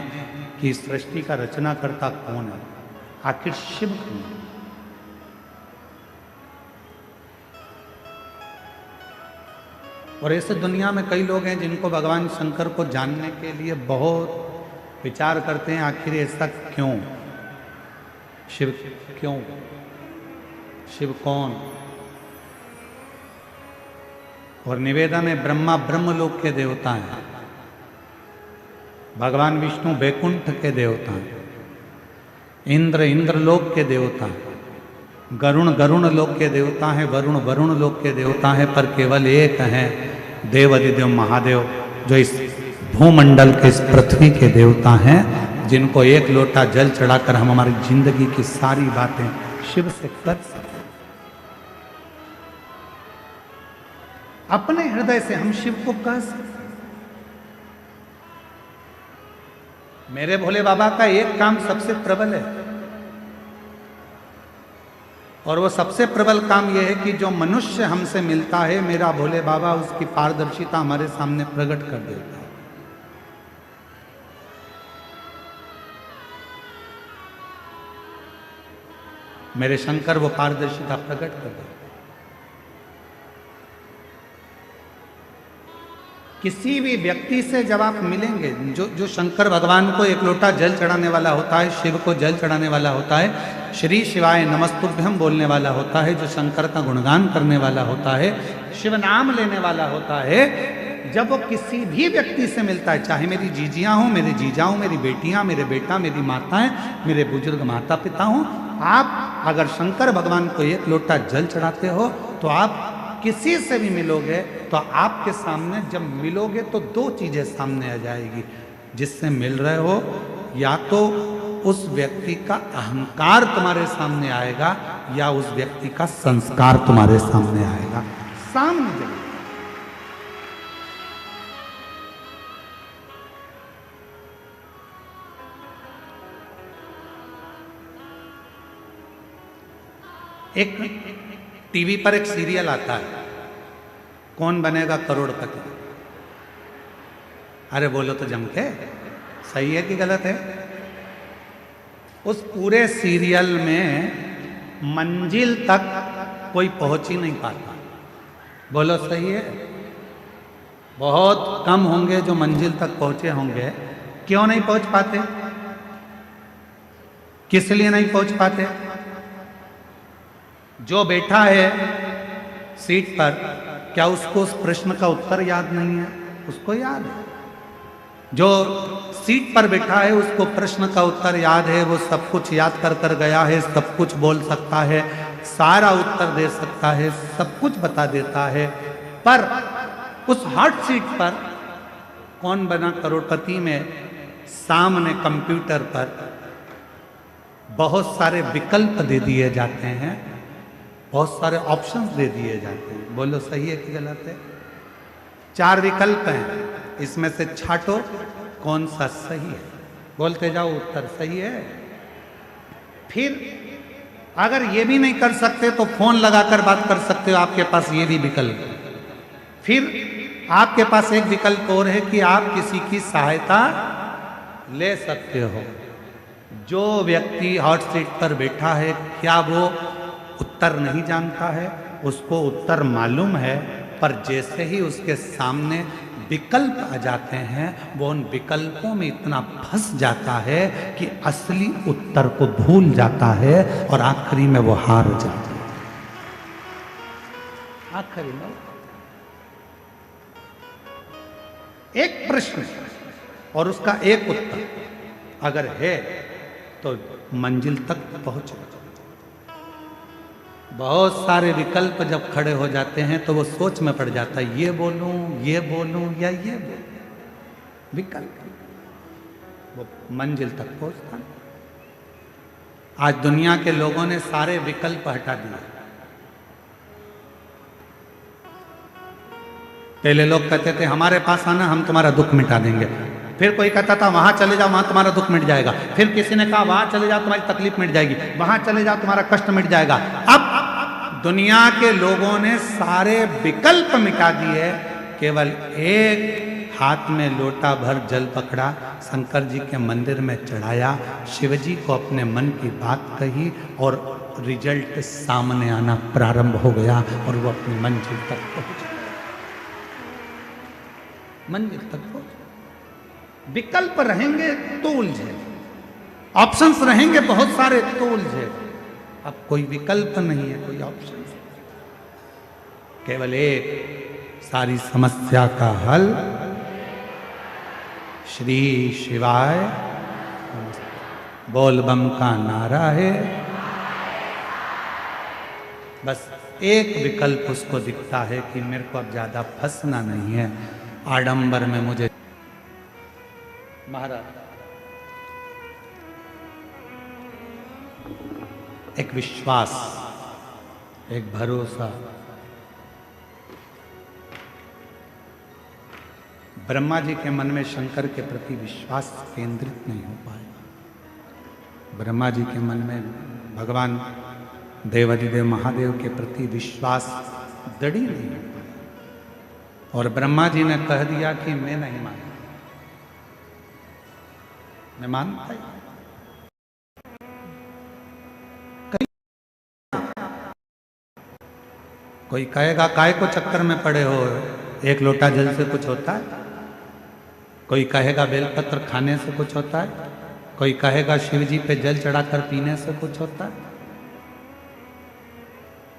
कि सृष्टि का रचना करता कौन है, आखिर शिव कौन है। और ऐसे दुनिया में कई लोग हैं जिनको भगवान शंकर को जानने के लिए बहुत विचार करते हैं, आखिर ऐसा क्यों, शिव क्यों, शिव कौन। और निवेदन है ब्रह्मा ब्रह्मलोक के देवता हैं, भगवान विष्णु वैकुंठ के देवता हैं, इंद्र इंद्रलोक के देवता हैं, गरुण गरुण लोक के देवता हैं, वरुण वरुण लोक के देवता हैं, पर केवल एक हैं देव अधिदेव महादेव, जो इस भूमंडल के इस पृथ्वी के देवता हैं, जिनको एक लोटा जल चढ़ाकर हम हमारी जिंदगी की सारी बातें शिव से कर सकते। अपने हृदय से हम शिव को कह सकते। मेरे भोले बाबा का एक काम सबसे प्रबल है, और वो सबसे प्रबल काम यह है कि जो मनुष्य हमसे मिलता है, मेरा भोले बाबा उसकी पारदर्शिता हमारे सामने प्रकट कर देता है। मेरे शंकर वो पारदर्शिता प्रकट कर देते हैं। किसी भी व्यक्ति से जब आप मिलेंगे, जो शंकर भगवान को एक लोटा जल चढ़ाने वाला होता है, शिव को जल चढ़ाने वाला होता है, श्री शिवाय नमस्तुभ्यम बोलने वाला होता है, जो शंकर का गुणगान करने वाला होता है, शिव नाम लेने वाला होता है, जब वो किसी भी व्यक्ति से मिलता है, चाहे मेरी जीजियाँ हों, मेरे जीजा हों, मेरी बेटियाँ, मेरे बेटा, मेरी माताएं, मेरे बुजुर्ग माता पिता हों, आप अगर शंकर भगवान को एक लोटा जल चढ़ाते हो तो आप किसी से भी मिलोगे तो आपके सामने जब मिलोगे तो दो चीजें सामने आ जाएगी। जिससे मिल रहे हो, या तो उस व्यक्ति का अहंकार तुम्हारे सामने आएगा, या उस व्यक्ति का संस्कार तुम्हारे सामने आएगा। सामने जाएगा। एक टीवी पर एक सीरियल आता है, कौन बनेगा करोड़पति। अरे बोलो तो जम के, सही है कि गलत है। उस पूरे सीरियल में मंजिल तक कोई पहुंच ही नहीं पाता। बोलो सही है। बहुत कम होंगे जो मंजिल तक पहुंचे होंगे। क्यों नहीं पहुंच पाते? किस लिए नहीं पहुंच पाते? जो बैठा है सीट पर, क्या उसको उस प्रश्न का उत्तर याद नहीं है? उसको याद है। जो सीट पर बैठा है उसको प्रश्न का उत्तर याद है, वो सब कुछ याद कर कर गया है, सब कुछ बोल सकता है, सारा उत्तर दे सकता है, सब कुछ बता देता है। पर उस हॉट सीट पर कौन बना करोड़पति में सामने कंप्यूटर पर बहुत सारे विकल्प दे दिए जाते हैं, बहुत सारे ऑप्शंस दे दिए जाते हैं। बोलो सही है कि गलत है? 4 विकल्प हैं, इसमें से छांटो कौन सा सही है। बोलते जाओ उत्तर सही है। फिर अगर ये भी नहीं कर सकते तो फोन लगाकर बात कर सकते हो, आपके पास ये भी विकल्प है। फिर आपके पास एक विकल्प और है कि आप किसी की सहायता ले सकते हो। जो व्यक्ति हॉट सीट पर बैठा है, क्या वो उत्तर नहीं जानता है? उसको उत्तर मालूम है पर जैसे ही उसके सामने विकल्प आ जाते हैं वो उन विकल्पों में इतना फंस जाता है कि असली उत्तर को भूल जाता है और आखिरी में वो हार जाता है। आखिरी में एक प्रश्न और उसका एक उत्तर अगर है तो मंजिल तक पहुंचे। बहुत सारे विकल्प जब खड़े हो जाते हैं तो वो सोच में पड़ जाता है, ये बोलूं या ये बोलूं। विकल्प वो मंजिल तक पहुंचता नहीं। आज दुनिया के लोगों ने सारे विकल्प हटा दिए। पहले लोग कहते थे हमारे पास आना, हम तुम्हारा दुख मिटा देंगे। फिर कोई कहता था वहां चले जाओ, वहां तुम्हारा दुख मिट जाएगा। फिर किसी ने कहा वहां चले जाओ, तुम्हारी तकलीफ मिट जाएगी। वहां चले जाओ, तुम्हारा कष्ट मिट जाएगा। अब दुनिया के लोगों ने सारे विकल्प मिटा दिए, केवल एक हाथ में लोटा भर जल पकड़ा, शंकर जी के मंदिर में चढ़ाया, शिव जी को अपने मन की बात कही और रिजल्ट सामने आना प्रारंभ हो गया और वो अपनी मंजिल तक पहुंच गया। मंजिल तक पहुंच। विकल्प रहेंगे तो उलझे, ऑप्शंस रहेंगे बहुत सारे तो उलझे। अब कोई विकल्प नहीं है, कोई ऑप्शन, केवल एक सारी समस्या का हल श्री शिवाय बोल बम का नारा है। बस एक विकल्प उसको दिखता है कि मेरे को अब ज्यादा फंसना नहीं है आडंबर में। मुझे महाराज एक विश्वास, एक भरोसा। ब्रह्मा जी के मन में शंकर के प्रति विश्वास केंद्रित नहीं हो पाया। ब्रह्मा जी के मन में भगवान देवाधिदेव महादेव के प्रति विश्वास दृढ़ नहीं हो पाया और ब्रह्मा जी ने कह दिया कि मैं नहीं मानता। मैं मानता ही कोई कहेगा काय को चक्कर में पड़े हो, एक लोटा जल से कुछ होता है। कोई कहेगा बेलपत्र खाने से कुछ होता है। कोई कहेगा शिव जी पे जल चढ़ाकर पीने से कुछ होता है।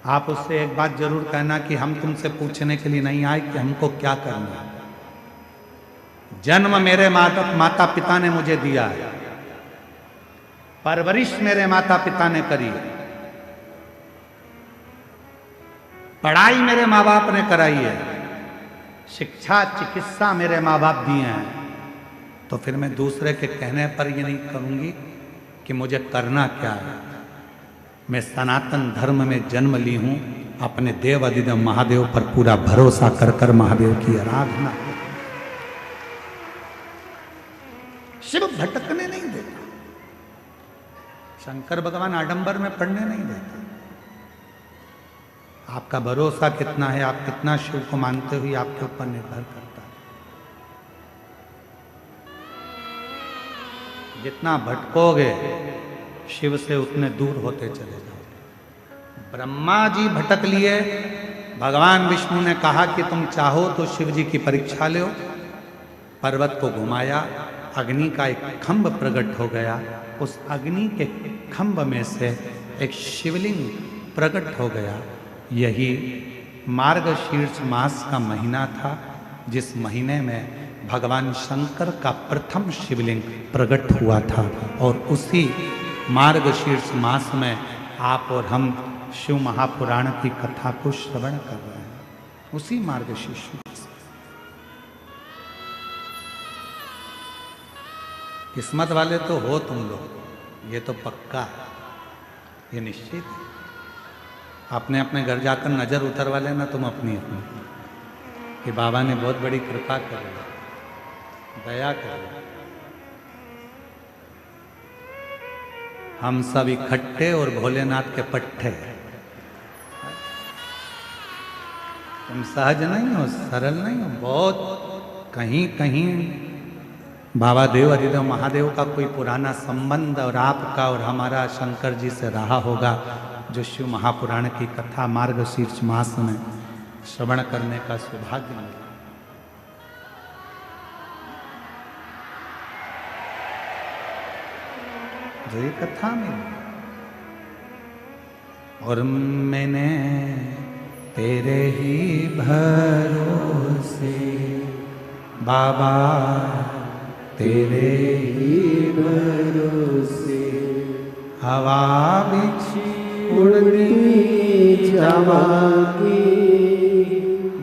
आप उससे एक बात जरूर कहना कि हम तुमसे पूछने के लिए नहीं आए कि हमको क्या करना है। जन्म मेरे माता पिता ने मुझे दिया है, परवरिश मेरे माता पिता ने करी है, पढ़ाई मेरे माँ बाप ने कराई है, शिक्षा चिकित्सा मेरे माँ बाप दिए हैं। तो फिर मैं दूसरे के कहने पर ये नहीं करूंगी कि मुझे करना क्या है। मैं सनातन धर्म में जन्म ली हूं, अपने देव अधिदेव महादेव पर पूरा भरोसा कर कर महादेव की आराधना। शिव भटकने नहीं देता, शंकर भगवान आडंबर में पड़ने नहीं देता। आपका भरोसा कितना है, आप कितना शिव को मानते हुए आपके ऊपर निर्भर करता है। जितना भटकोगे शिव से उतने दूर होते चले जाओगे। ब्रह्मा जी भटक लिए, भगवान विष्णु ने कहा कि तुम चाहो तो शिव जी की परीक्षा लो। पर्वत को घुमाया, अग्नि का एक खंभ प्रकट हो गया। उस अग्नि के खंभ में से एक शिवलिंग प्रकट हो गया। यही मार्गशीर्ष मास का महीना था, जिस महीने में भगवान शंकर का प्रथम शिवलिंग प्रकट हुआ था। और उसी मार्गशीर्ष मास में आप और हम शिव महापुराण की कथा को श्रवण कर रहे हैं। उसी मार्गशीर्ष मास। किस्मत वाले तो हो तुम लोग, ये तो पक्का है, ये निश्चित है। अपने अपने घर जाकर नजर उतरवा लेना तुम अपनी अपनी, कि बाबा ने बहुत बड़ी कृपा कर ली, दया कर ली। हम सब इकट्ठे और भोलेनाथ के पट्टे। तुम सहज नहीं हो, सरल नहीं हो, बहुत कहीं कहीं बाबा देव अधिदेव महादेव का कोई पुराना संबंध और आपका और हमारा शंकर जी से रहा होगा, जो शिव महापुराण की कथा मार्गशीर्ष मास में श्रवण करने का सौभाग्य मिला। जो ये कथा में, और मैंने तेरे ही भरोसे बाबा, तेरे ही भरोसे हवा बिछी उड़ती जावागी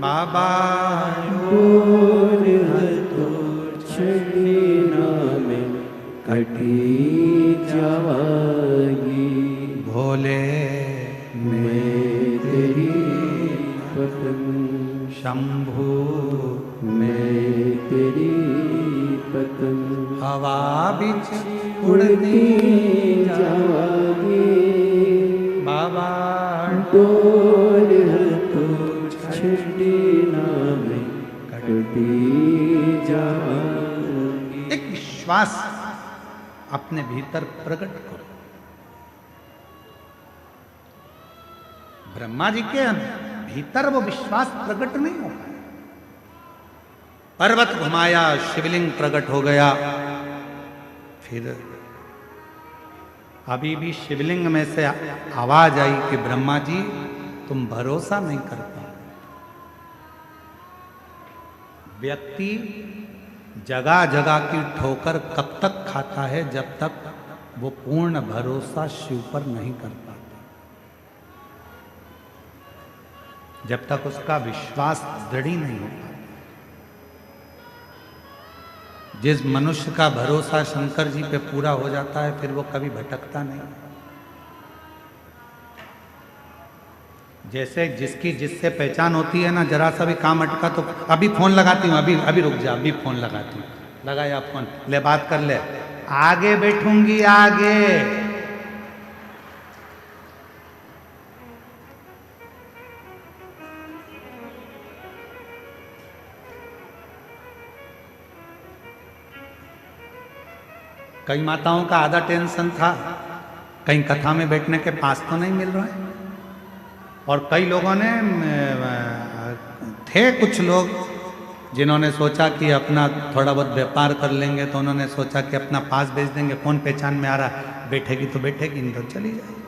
बाबा, डोर तो छड़ी नाम कटी जावागी। भोले मैं तेरी पतंग, शंभू मैं तेरी पतंग, हवा बिछी उड़ती जावागी बाबा, डोर तो छड़ी नाम कटी जावागी। एक विश्वास अपने भीतर प्रकट करो। ब्रह्मा जी के भीतर वो विश्वास प्रकट नहीं हो पाया। पर्वत घुमाया, शिवलिंग प्रकट हो गया, फिर अभी भी शिवलिंग में से आवाज आई कि ब्रह्मा जी तुम भरोसा नहीं कर पाओ। व्यक्ति जगह जगह की ठोकर कब तक खाता है, जब तक वो पूर्ण भरोसा शिव पर नहीं कर पाता, जब तक उसका विश्वास दृढ़ ही नहीं हो पाता। जिस मनुष्य का भरोसा शंकर जी पे पूरा हो जाता है, फिर वो कभी भटकता नहीं। जैसे जिसकी जिससे पहचान होती है ना, जरा सा भी काम अटका तो अभी फोन लगाती हूँ, अभी रुक जा, अभी फोन लगाती हूँ, लगाया फोन, ले बात कर ले, आगे बैठूंगी आगे। कई माताओं का आधा टेंशन था, कहीं कथा में बैठने के पास तो नहीं मिल रहा है। और कई लोगों ने थे कुछ लोग जिन्होंने सोचा कि अपना थोड़ा बहुत व्यापार कर लेंगे, तो उन्होंने सोचा कि अपना पास भेज देंगे, कौन पहचान में आ रहा है, बैठेगी तो बैठेगी, नहीं तो चली जाएगी।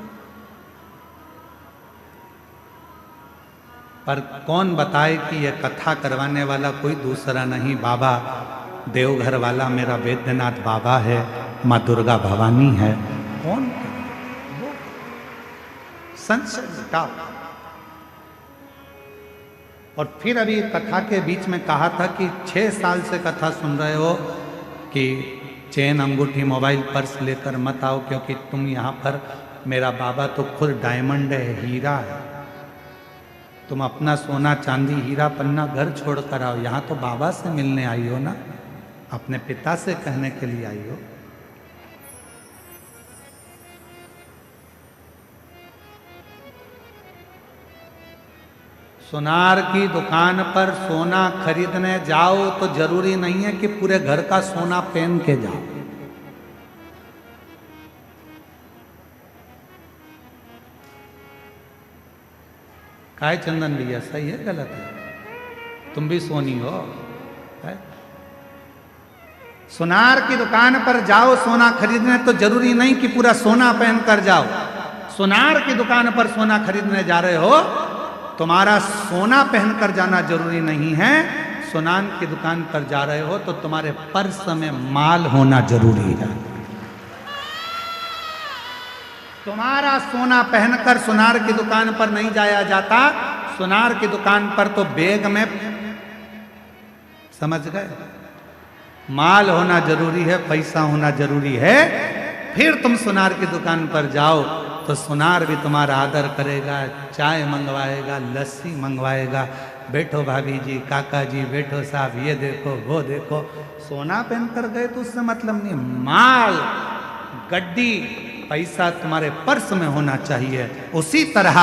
पर कौन बताए कि यह कथा करवाने वाला कोई दूसरा नहीं, बाबा देवघर वाला मेरा वैद्यनाथ बाबा है, माँ दुर्गा भवानी है। कौन वो संस्कार। और फिर अभी कथा के बीच में कहा था कि 6 साल से कथा सुन रहे हो कि चेन, अंगूठी, मोबाइल, पर्स लेकर मत आओ, क्योंकि तुम यहाँ पर, मेरा बाबा तो खुद डायमंड है, हीरा है। तुम अपना सोना चांदी हीरा पन्ना घर छोड़ कर आओ, यहाँ तो बाबा से मिलने आई हो ना, अपने पिता से कहने के लिए आई हो। सुनार की दुकान पर सोना खरीदने जाओ तो जरूरी नहीं है कि पूरे घर का सोना पहन के जाओ। काय चंदन भैया, सही है गलत है? तुम भी सोनी हो है? सुनार की दुकान पर जाओ सोना खरीदने तो जरूरी नहीं कि पूरा सोना पहन कर जाओ। सुनार की दुकान पर सोना खरीदने जा रहे हो, तुम्हारा सोना पहनकर जाना जरूरी नहीं है। सुनार की दुकान पर जा रहे हो तो तुम्हारे पर्स में माल होना जरूरी है। तुम्हारा सोना पहनकर सुनार की दुकान पर नहीं जाया जाता। सुनार की दुकान पर तो बैग में, समझ गए, माल होना जरूरी है, पैसा होना जरूरी है। फिर तुम सुनार की दुकान पर जाओ तो सुनार भी तुम्हारा आदर करेगा, चाय मंगवाएगा, लस्सी मंगवाएगा, बैठो भाभी जी, काका जी, बैठो साहब, ये देखो वो देखो। सोना पहन कर गए तो उससे मतलब नहीं, माल, गड्डी, पैसा तुम्हारे पर्स में होना चाहिए। उसी तरह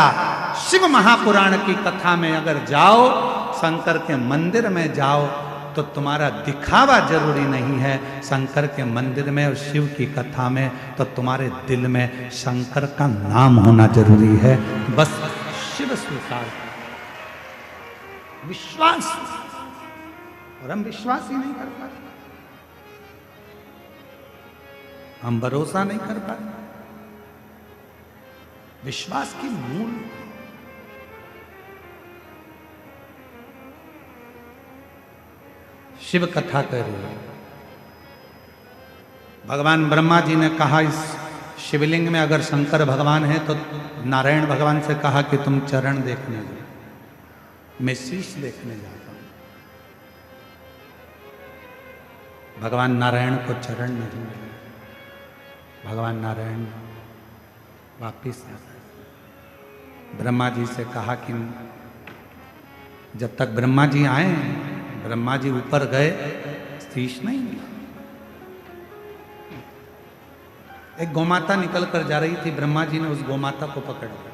शिव महापुराण की कथा में अगर जाओ, शंकर के मंदिर में जाओ, तो तुम्हारा दिखावा जरूरी नहीं है। शंकर के मंदिर में और शिव की कथा में तो तुम्हारे दिल में शंकर का नाम होना जरूरी है। बस शिव स्वीकार। विश्वास, और हम विश्वास ही नहीं कर पाते, हम भरोसा नहीं कर पाते। विश्वास की मूल शिव कथा कह रही है। भगवान ब्रह्मा जी ने कहा इस शिवलिंग में अगर शंकर भगवान है तो नारायण भगवान से कहा कि तुम चरण देखने जाओ, मैं शीश देखने जाता हूं। भगवान नारायण को चरण नहीं मिले, भगवान नारायण वापिस आ गए। ब्रह्मा जी से कहा कि जब तक ब्रह्मा जी आए, ब्रह्मा जी ऊपर गए, शीश नहीं मिला। एक गोमाता निकल कर जा रही थी, ब्रह्मा जी ने उस गोमाता को पकड़ लिया,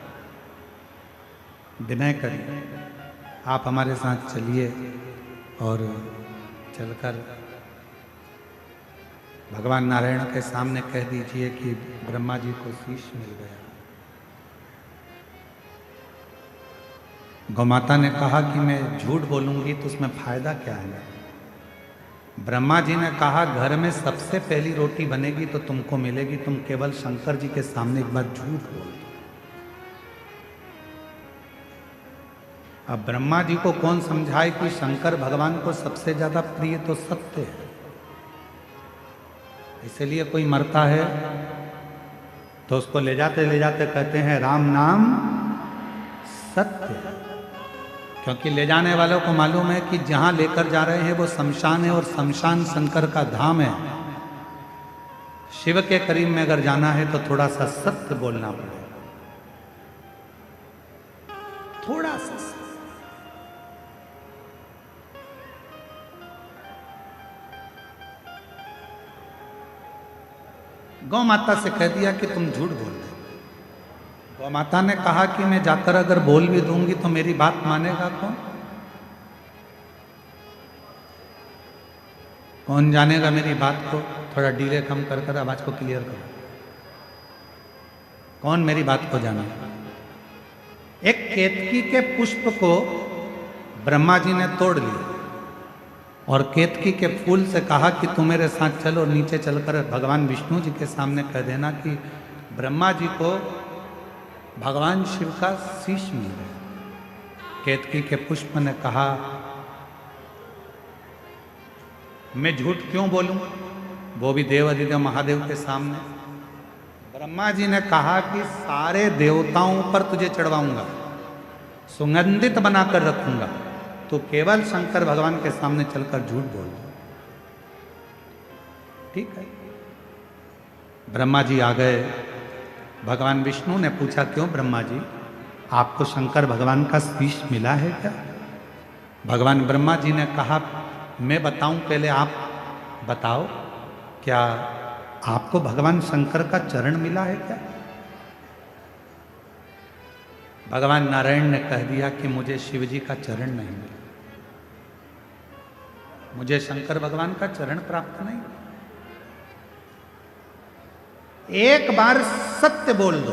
विनय करिए, आप हमारे साथ चलिए और चलकर भगवान नारायण के सामने कह दीजिए कि ब्रह्मा जी को शीश मिल गया। गोमाता ने कहा कि मैं झूठ बोलूंगी तो उसमें फायदा क्या है। ब्रह्मा जी ने कहा घर में सबसे पहली रोटी बनेगी तो तुमको मिलेगी, तुम केवल शंकर जी के सामने एक बार झूठ बोल दो। अब ब्रह्मा जी को कौन समझाए कि शंकर भगवान को सबसे ज्यादा प्रिय तो सत्य है, इसलिए कोई मरता है तो उसको ले जाते कहते हैं राम नाम सत्य है, क्योंकि ले जाने वालों को मालूम है कि जहां लेकर जा रहे हैं वो शमशान है और शमशान शंकर का धाम है। शिव के करीब में अगर जाना है तो थोड़ा सा सत्य बोलना पड़ेगा, थोड़ा सा सत्य। गौ माता से कह दिया कि तुम झूठ बोल रहे। गौ माता ने कहा कि मैं जाकर अगर बोल भी दूंगी तो मेरी बात मानेगा कौन? कौन जानेगा मेरी बात को? थोड़ा डीले कम कर आवाज को क्लियर करो। कौन मेरी बात को जानेगा? एक केतकी के पुष्प को ब्रह्मा जी ने तोड़ लिया और केतकी के फूल से कहा कि तुम मेरे साथ चलो, नीचे चलकर भगवान विष्णु जी के सामने कह देना कि ब्रह्मा जी को भगवान शिव का शीश मिल गया। केतकी के पुष्प ने कहा मैं झूठ क्यों बोलूं, वो भी देव अधिदेव महादेव के सामने। ब्रह्मा जी ने कहा कि सारे देवताओं पर तुझे चढ़वाऊंगा, सुगंधित बनाकर रखूंगा, तो केवल शंकर भगवान के सामने चलकर झूठ बोल दो। ठीक है। ब्रह्मा जी आ गए। भगवान विष्णु ने पूछा क्यों ब्रह्मा जी, आपको शंकर भगवान का शीश मिला है क्या? भगवान ब्रह्मा जी ने कहा मैं बताऊं, पहले आप बताओ, क्या आपको भगवान शंकर का चरण मिला है क्या? भगवान नारायण ने कह दिया कि मुझे शिव जी का चरण नहीं मिला, मुझे शंकर भगवान का चरण प्राप्त नहीं। एक बार सत्य बोल दो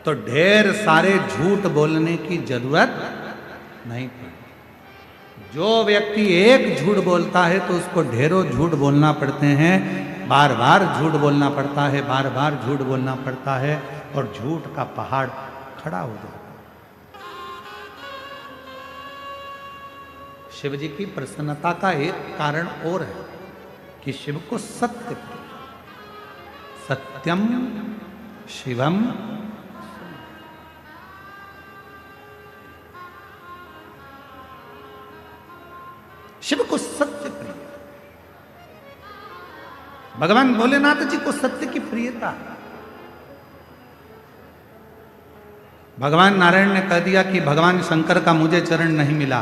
तो ढेर सारे झूठ बोलने की जरूरत नहीं पड़ती। जो व्यक्ति एक झूठ बोलता है तो उसको ढेरों झूठ बोलना पड़ते हैं, बार बार झूठ बोलना पड़ता है, बार बार झूठ बोलना पड़ता है, और झूठ का पहाड़ खड़ा हो जाता है। शिव जी की प्रसन्नता का एक कारण और है कि शिव को सत्य, सत्यम शिवम, शिव को सत्य प्रिय। भगवान भोलेनाथ जी को सत्य की प्रियता। भगवान नारायण ने कह दिया कि भगवान शंकर का मुझे चरण नहीं मिला,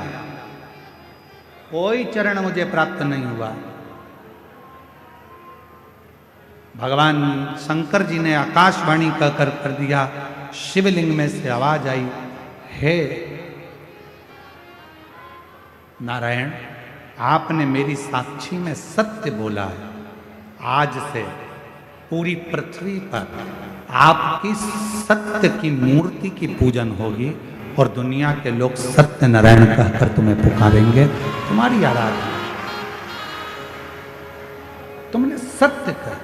कोई चरण मुझे प्राप्त नहीं हुआ। भगवान शंकर जी ने आकाशवाणी कहकर कर दिया, शिवलिंग में से आवाज आई, हे नारायण, आपने मेरी साक्षी में सत्य बोला है। आज से पूरी पृथ्वी पर आपकी सत्य की मूर्ति की पूजन होगी और दुनिया के लोग सत्यनारायण कहकर तुम्हें पुकारेंगे। तुम्हारी आराधना, तुमने सत्य कर।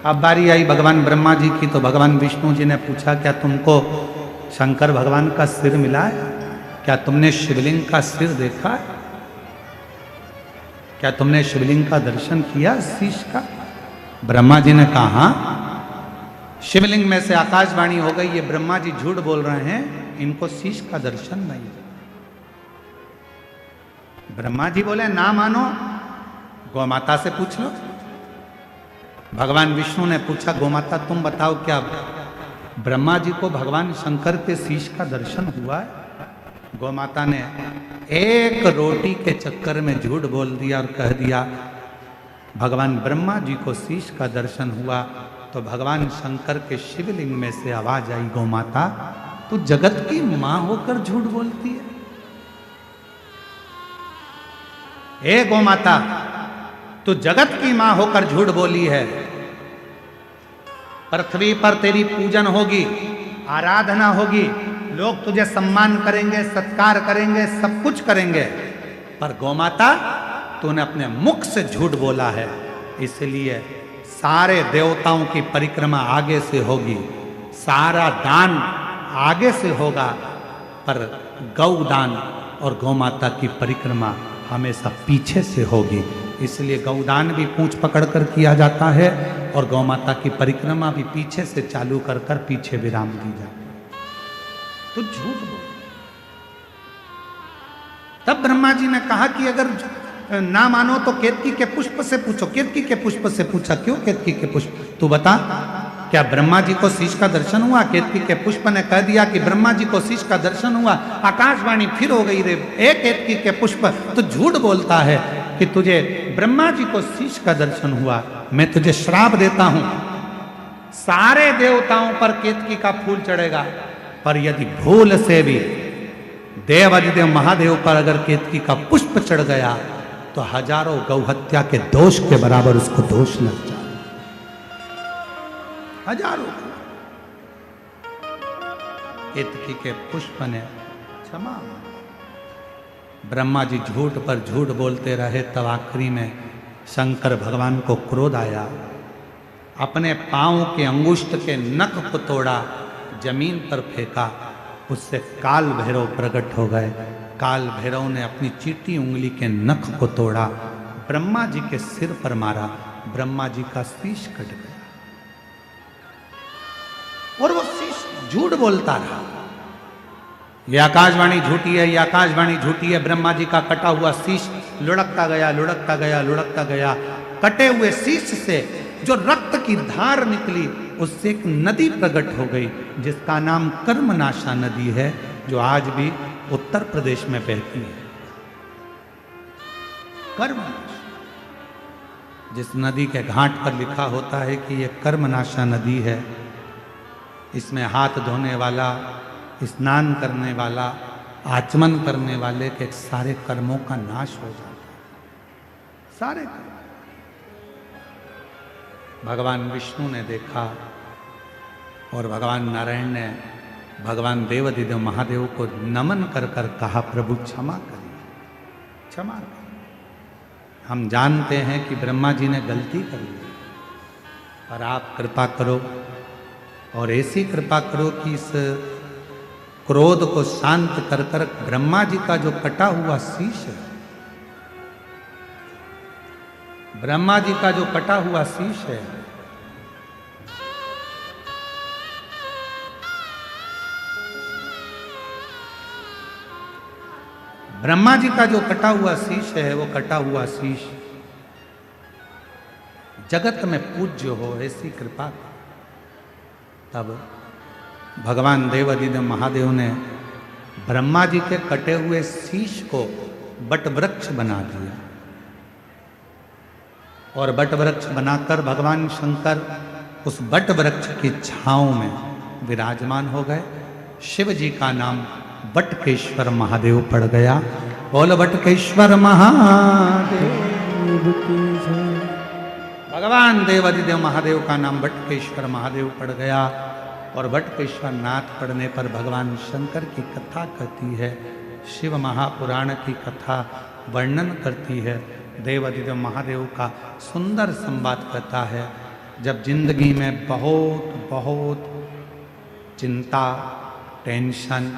अब बारी आई भगवान ब्रह्मा जी की, तो भगवान विष्णु जी ने पूछा, क्या तुमको शंकर भगवान का सिर मिला है? क्या तुमने शिवलिंग का सिर देखा है? क्या तुमने शिवलिंग का दर्शन किया शीश का? ब्रह्मा जी ने कहा हाँ। शिवलिंग में से आकाशवाणी हो गई, ये ब्रह्मा जी झूठ बोल रहे हैं, इनको शीश का दर्शन नहीं। ब्रह्मा जी बोले ना मानो, गौमाता से पूछ लो। भगवान विष्णु ने पूछा, गौमाता तुम बताओ, क्या ब्रह्मा जी को भगवान शंकर के शीश का दर्शन हुआ है? गौमाता ने एक रोटी के चक्कर में झूठ बोल दिया और कह दिया, भगवान ब्रह्मा जी को शीश का दर्शन हुआ तो भगवान शंकर के शिवलिंग में से आवाज आई, गौमाता तू जगत की मां होकर झूठ बोलती है। ए गौमाता, तू जगत की मां होकर झूठ बोली है। पृथ्वी पर तेरी पूजन होगी, आराधना होगी, लोग तुझे सम्मान करेंगे, सत्कार करेंगे, सब कुछ करेंगे, पर गौमाता तूने अपने मुख से झूठ बोला है, इसलिए सारे देवताओं की परिक्रमा आगे से होगी, सारा दान आगे से होगा, पर गौदान और गौमाता की परिक्रमा हमेशा पीछे से होगी। इसलिए गौदान भी पूंछ पकड़कर किया जाता है और गौमाता की परिक्रमा भी पीछे से चालू कर कर पीछे विराम दी जाती है। तो झूठ बोल। तब ब्रह्मा जी ने कहा कि अगर ना मानो तो केतकी के पुष्प से पूछो। केतकी के पुष्प से पूछा, क्यों केतकी के पुष्प? तू बता, क्या ब्रह्मा जी को शीश का दर्शन हुआ? केतकी के पुष्प ने कह दिया कि ब्रह्मा जी को शीश का दर्शन हुआ। आकाशवाणी फिर हो गई, रे ए केतकी के पुष्प, तो झूठ बोलता है कि तुझे ब्रह्मा जी को शीश का दर्शन हुआ। मैं तुझे श्राप देता हूं, सारे देवताओं पर केतकी का फूल चढ़ेगा, पर यदि भूल से भी देवाधिदेव महादेव पर अगर केतकी का पुष्प चढ़ गया तो हजारों गौहत्या के दोष के बराबर उसको दोष लग जाए। हजारों। केतकी के पुष्प ने क्षमा। ब्रह्मा जी झूठ पर झूठ बोलते रहे, तब आखिरी में शंकर भगवान को क्रोध आया, अपने पांव के अंगुष्ठ के नख को तोड़ा, जमीन पर फेंका, उससे काल भैरव प्रकट हो गए। काल भैरव ने अपनी चीटी उंगली के नख को तोड़ा, ब्रह्मा जी के सिर पर मारा, ब्रह्मा जी का शीश कट गया और वो शीश झूठ बोलता रहा। ये आकाशवाणी झूठी है, ये आकाशवाणी झूठी है। ब्रह्मा जी का कटा हुआ शीश लुढ़कता गया, लुढ़कता गया, लुढ़कता गया। कटे हुए शीश से जो रक्त की धार निकली, उससे एक नदी प्रकट हो गई, जिसका नाम कर्मनाशा नदी है, जो आज भी उत्तर प्रदेश में बहती है। कर्मनाशा, जिस नदी के घाट पर लिखा होता है कि यह कर्मनाशा नदी है, इसमें हाथ धोने वाला, स्नान करने वाला, आचमन करने वाले के सारे कर्मों का नाश हो जाता है। सारे कर्म। भगवान विष्णु ने देखा और भगवान नारायण ने भगवान देवाधिदेव महादेव को नमन कर कर कहा, प्रभु क्षमा करिए, क्षमा करिए। हम जानते हैं कि ब्रह्मा जी ने गलती कर ली, पर आप कृपा करो और ऐसी कृपा करो कि इस क्रोध को शांत कर कर ब्रह्मा जी का जो कटा हुआ शीश है, ब्रह्मा जी का जो कटा हुआ शीश है, ब्रह्मा जी का जो कटा हुआ शीश है, वो कटा हुआ शीश जगत में पूज्य हो, ऐसी कृपा। तब भगवान देवाधिदेव महादेव ने ब्रह्मा जी के कटे हुए शीश को बट वृक्ष बना दिया और बट वृक्ष बनाकर भगवान शंकर उस बट वृक्ष की छांव में विराजमान हो गए। शिव जी का नाम बटकेश्वर महादेव पड़ गया। बोल बटकेश्वर महादेव की जय। भगवान देवाधिदेव महादेव का नाम बटकेश्वर महादेव पड़ गया। और वटकेश्वर नाथ पढ़ने पर भगवान शंकर की कथा कहती है, शिव महापुराण की कथा वर्णन करती है, देवाधिदेव महादेव का सुंदर संवाद कहता है। जब जिंदगी में बहुत बहुत चिंता, टेंशन,